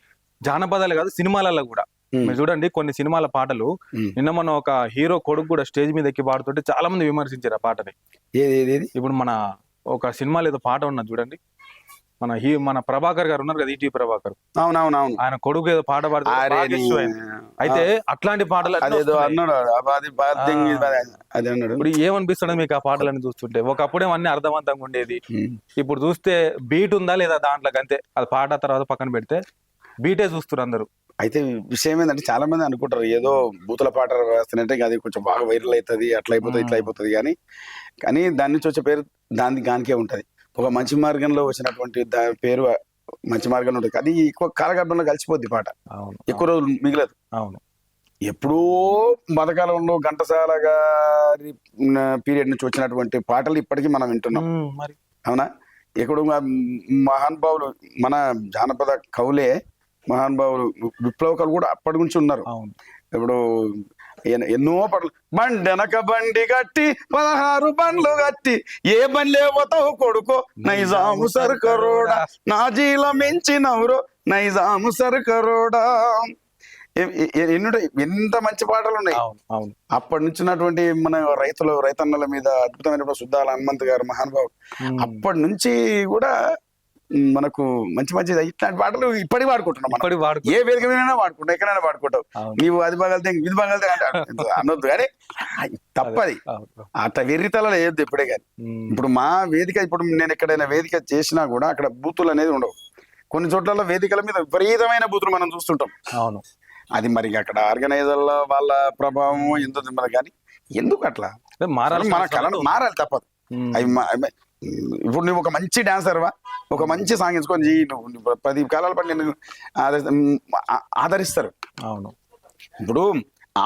జానపదాలు కాదు, సినిమాలలో కూడా మీరు చూడండి, కొన్ని సినిమాల పాటలు నిన్న మన ఒక హీరో కొడుకు కూడా స్టేజ్ మీద ఎక్కి పాడుతుంటే చాలా మంది విమర్శించారు ఆ పాటని. ఇప్పుడు మన ఒక సినిమాలో ఏదో పాట ఉన్నది చూడండి, మన ప్రభాకర్ గారు ఉన్నారు కదా, ఈటీవీ ప్రభాకర్, అవునవునవును, ఆయన కొడుకు ఏదో పాట పాడుతారు. అయితే అట్లాంటి పాటలు ఇప్పుడు ఏమనిపిస్తుంది మీకు ఆ పాటలని చూస్తుంటే? ఒకప్పుడేమో అన్ని అర్థవంతంగా ఉండేది, ఇప్పుడు చూస్తే బీట్ ఉందా లేదా దాంట్లో అంతే, అది పాట తర్వాత పక్కన పెడితే బీటే చూస్తున్నారు అందరూ. అయితే విషయం ఏంటంటే, చాలా మంది అనుకుంటారు ఏదో బూతుల పాట వేస్తున్నట్టే అది కొంచెం బాగా వైరల్ అవుతుంది, అట్లా అయిపోతుంది ఇట్లా అయిపోతుంది, కానీ దాని నుంచి వచ్చే పేరు దానికే ఉంటది. ఒక మంచి మార్గంలో వచ్చినటువంటి పేరు మంచి మార్గంలో ఉంటుంది, అది ఎక్కువ కాలగర్భంలో కలిసిపోద్ది పాట, ఎక్కువ రోజులు మిగలదు. అవును, ఎప్పుడో మధ్యకాలంలో ఘంటసాల గారి పీరియడ్ నుంచి వచ్చినటువంటి పాటలు ఇప్పటికీ మనం వింటున్నాం. అవునా? ఎక్కడో మహానుభావులు, మన జానపద కవులే మహానుభావులు, విప్లవకాలు కూడా అప్పటి నుంచి ఉన్నారు. ఇప్పుడు ఎన్నో పాటలు, బండెనక బండి గట్టి 16 బండ్లు గట్టి, ఏ బండ్లే పోతావు కొడుకో నైజాము సర్కరోడా, నాజీల మెంచినవరో నైజాము సర్కరోడా. ఎంత మంచి పాటలు ఉన్నాయి. అప్పటి నుంచి ఉన్నటువంటి మన రైతన్నల మీద అద్భుతమైన సుద్దాల హనుమంత్ గారు మహానుభావుడు, అప్పటి నుంచి కూడా మనకు మంచి మంచి ఇట్లాంటి పాటలు ఇప్పటికి వాడుకుంటున్నాం. ఏ వేదిక మీద వాడుకుంటాం, ఎక్కడైనా వాడుకుంటాం. నీవు అది బాగలితే ఇది బాగలితే అనొద్దు, కానీ తప్పది. అట్లా వెర్రితలలో వేయొద్దు ఎప్పుడే కానీ. ఇప్పుడు మా వేదిక, ఇప్పుడు నేను ఎక్కడైనా వేదిక చేసినా కూడా అక్కడ బూతులు అనేది ఉండవు. కొన్ని చోట్ల వేదికల మీద విపరీతమైన బూతులు మనం చూస్తుంటాం. అది మరి అక్కడ ఆర్గనైజర్ల వాళ్ళ ప్రభావం ఎందుకు మరి కానీ ఎందుకు అట్లా మారాలి, మన కళను మారాలి తప్పదు. ఇప్పుడు నువ్వు ఒక మంచి డాన్సర్వా, ఒక మంచి సాంగ్ ఎంచుకొని చెయ్యి, నువ్వు 10 కాలాల పాటు నేను ఆదరిస్తారు. అవును. ఇప్పుడు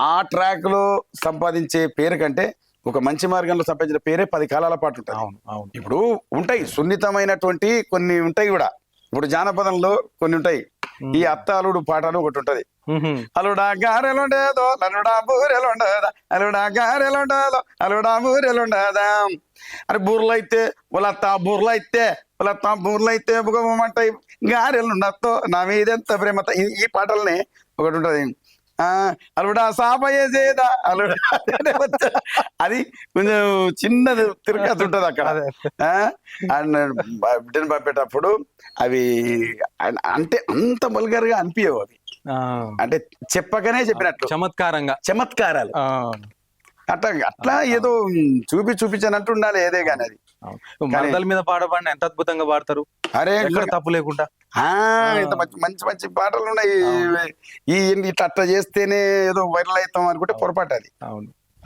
ఆ ట్రాక్ లో సంపాదించే పేరు కంటే ఒక మంచి మార్గంలో సంపాదించిన పేరే 10 కాలాల పాటు ఉంటుంది. అవును, అవును. ఇప్పుడు ఉంటాయి సున్నితమైనటువంటి కొన్ని ఉంటాయి కూడా. ఇప్పుడు జానపదంలో కొన్ని ఉంటాయి. ఈ అత్త అల్లుడు పాటలు ఒకటి ఉంటది. అలుడా గారెలుండేదో అలుడా బూరెలుండదా, అలుడా గారెలుండదో అలుడా బూరెలుండదా, అరే బూర్లైతే వాళ్ళత్త బూర్లైతే వాళ్ళత్త బూర్లైతే బుగమంటాయి గారెలుండతో నా మీదెంత ప్రేమత. ఈ పాటల్ని ఒకటి ఉంటది. అలుడా సాపయేసేదా అలుడా, అది కొంచెం చిన్నది తిరగతి ఉంటది అక్కడ. బిడ్డను పంపేటప్పుడు అవి అంటే అంత వల్గర్ గా అనిపించవు అవి, అంటే చెప్పకనే చెప్పినట్లు చమత్కారాలు అట్లా ఏదో చూపించనట్టు ఉండాలి ఏదే గాని. అది మరదల మీద పాడబడిన ఎంత అద్భుతంగా పాడతారు, అరే తప్పు లేకుండా. ఇంత మంచి మంచి పాటలు ఉన్నాయి. ఈ ఇట్లా అట్లా చేస్తేనే ఏదో వైరల్ అవుతాం అనుకుంటే పొరపాటు. అది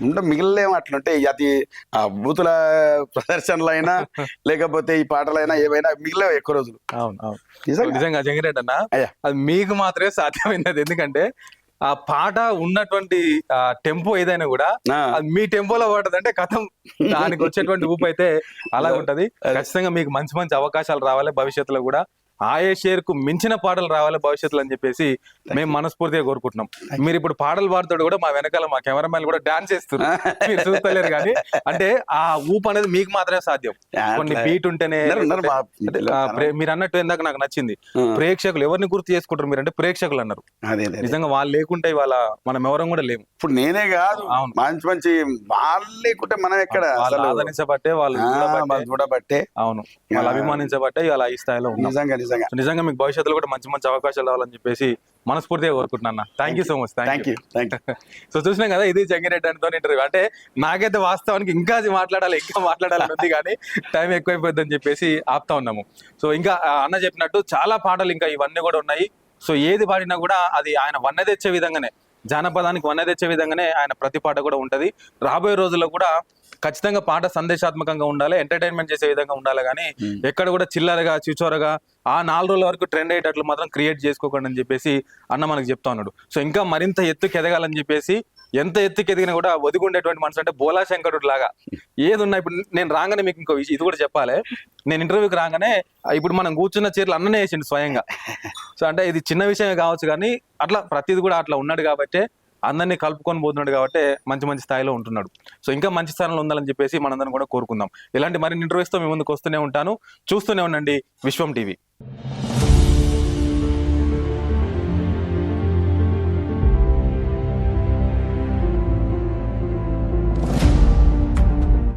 ఉంటే మిగిలినేమో అట్లుంటే అది ఆ బూతుల ప్రదర్శనలు అయినా లేకపోతే ఈ పాటలైనా ఏవైనా మిగిలేవు ఎక్కువ రోజులు. నిజంగా జంగిరెడ్డి అన్న, అది మీకు మాత్రమే సాధ్యమైనది. ఎందుకంటే ఆ పాట ఉన్నటువంటి టెంపో ఏదైనా కూడా అది మీ టెంపోలో పడుతుందంటే కథం, దానికి వచ్చేటువంటి ఊపు అయితే అలా ఉంటది. ఖచ్చితంగా మీకు మంచి మంచి అవకాశాలు రావాలి భవిష్యత్తులో కూడా. ఆయే షేర్ కు మించిన పాటలు రావాలి భవిష్యత్తులో అని చెప్పేసి మేము మనస్ఫూర్తిగా కోరుకుంటున్నాం. మీరు ఇప్పుడు పాటలు పాడుతాడు కూడా మా వెనకాల మా కెమెరామెన్ కూడా డాన్స్ చేస్తున్నారు, మీరు చూస్తలేరు కానీ. అంటే ఆ ఊపు అనేది మీకు మాత్రమే సాధ్యం. కొన్ని బీట్ ఉంటేనే. మీరు అన్నట్టు ఇందాక నాకు నచ్చింది, ప్రేక్షకులు ఎవరిని గుర్తు చేసుకుంటారు మీరంటే ప్రేక్షకులు అన్నారు. నిజంగా వాళ్ళు లేకుంటే ఇవాళ మనం ఎవరం కూడా లేము. ఇప్పుడు నేనే కాదు, మంచి మంచి వాళ్ళు లేకుంటే మనం ఎక్కడ ఆదరించబట్టే, వాళ్ళు చూడబట్టే, అవును, వాళ్ళు అభిమానించబట్టే ఇవాళ ఈ స్థాయిలో ఉన్నాం. నిజంగా మీకు భవిష్యత్తులో కూడా మంచి మంచి అవకాశాలు రావాలని చెప్పేసి మనస్ఫూర్తిగా కోరుకుంటున్నా. Thank you so much. Thank you. So చూసినాం కదా, ఇది జంగిరెడ్డి అన్నతో ఇంటర్వ్యూ. అంటే నాకైతే వాస్తవానికి ఇంకా మాట్లాడాలని ఉంది కానీ టైం ఎక్కువైపోద్దని చెప్పేసి ఆపుతా ఉన్నాము. సో ఇంకా అన్న చెప్పినట్టు చాలా పాటలు ఇంకా ఇవన్నీ కూడా ఉన్నాయి. సో ఏది పాడినా కూడా అది ఆయన వన్నె తెచ్చే విధంగానే, జానపదానికి వన్నె తెచ్చే విధంగానే ఆయన ప్రతి పాట కూడా ఉంటది. రాబోయే రోజుల్లో కూడా ఖచ్చితంగా పాట సందేశాత్మకంగా ఉండాలి, ఎంటర్టైన్మెంట్ చేసే విధంగా ఉండాలి. కానీ ఎక్కడ కూడా చిల్లరగా చిచోరగా ఆ 4 రోజుల వరకు ట్రెండ్ అయ్యేటట్లు మాత్రం క్రియేట్ చేసుకోకండి అని చెప్పేసి అన్న మనకు చెప్తా ఉన్నాడు. సో ఇంకా మరింత ఎత్తుకు ఎదగాలని చెప్పేసి, ఎంత ఎత్తుకు ఎదిగినా కూడా ఒదిగుండేటువంటి మనసు అంటే బోలా శంకరుడు లాగా ఏది ఉన్నా. ఇప్పుడు నేను రాగానే మీకు ఇంకో ఇది కూడా చెప్పాలి, నేను ఇంటర్వ్యూకి రాగానే ఇప్పుడు మనం కూర్చున్న చీరలు అన్ననే వేసిండు స్వయంగా. సో అంటే ఇది చిన్న విషయమే కావచ్చు కానీ అట్లా ప్రతిది కూడా అట్లా ఉన్నాడు కాబట్టి, అందరినీ కలుపుకొని పోతున్నాడు కాబట్టి మంచి మంచి స్థాయిలో ఉంటున్నాడు. సో ఇంకా మంచి స్థానంలో ఉండాలని చెప్పేసి మనందరం కూడా కోరుకుందాం. ఇలాంటి మరిన్ని ఇంటర్వ్యూస్తో మీ ముందుకు వస్తూనే ఉంటాను. చూస్తూనే ఉండండి విశ్వం టీవీ.